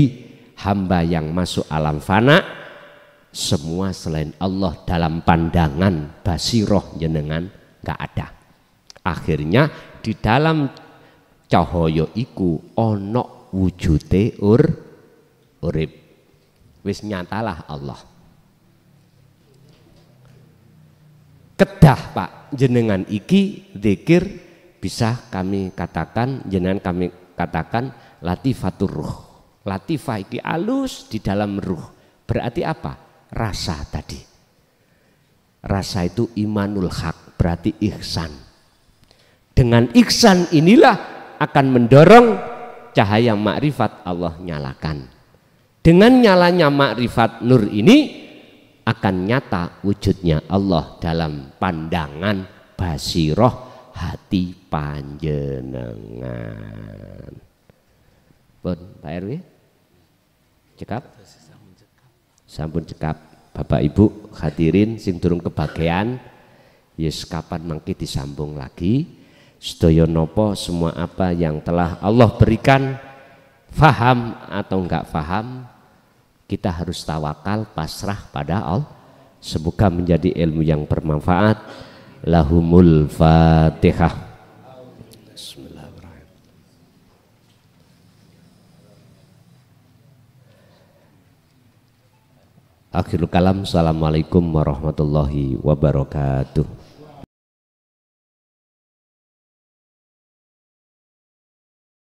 hamba yang masuk alam fana. Semua selain Allah dalam pandangan basiroh jenengan gak ada. Akhirnya di dalam cahaya iku ono wujude urip. Wis nyatalah Allah. Kedah Pak, jenengan iki zikir bisa kami katakan, jenengan kami katakan latifatur ruh. Latifah iki alus di dalam ruh. Berarti apa? Rasa tadi. Rasa itu imanul haq, berarti ihsan. Dengan ihsan inilah akan mendorong cahaya makrifat Allah nyalakan. Dengan nyalanya makrifat nur ini akan nyata wujudnya Allah dalam pandangan basiroh hati panjenengan. Pun Pak RW cekap, sampun cekap. Bapak Ibu hadirin sing durung kebagian, yes kapan mangke disambung lagi. Sedaya nopo semua apa yang telah Allah berikan, faham atau enggak faham, kita harus tawakal pasrah pada Allah. Semoga menjadi ilmu yang bermanfaat. Lahumul Fatihah. Bismillahirrahmanirrahim. Akhirul kalam. Assalamualaikum warahmatullahi wabarakatuh.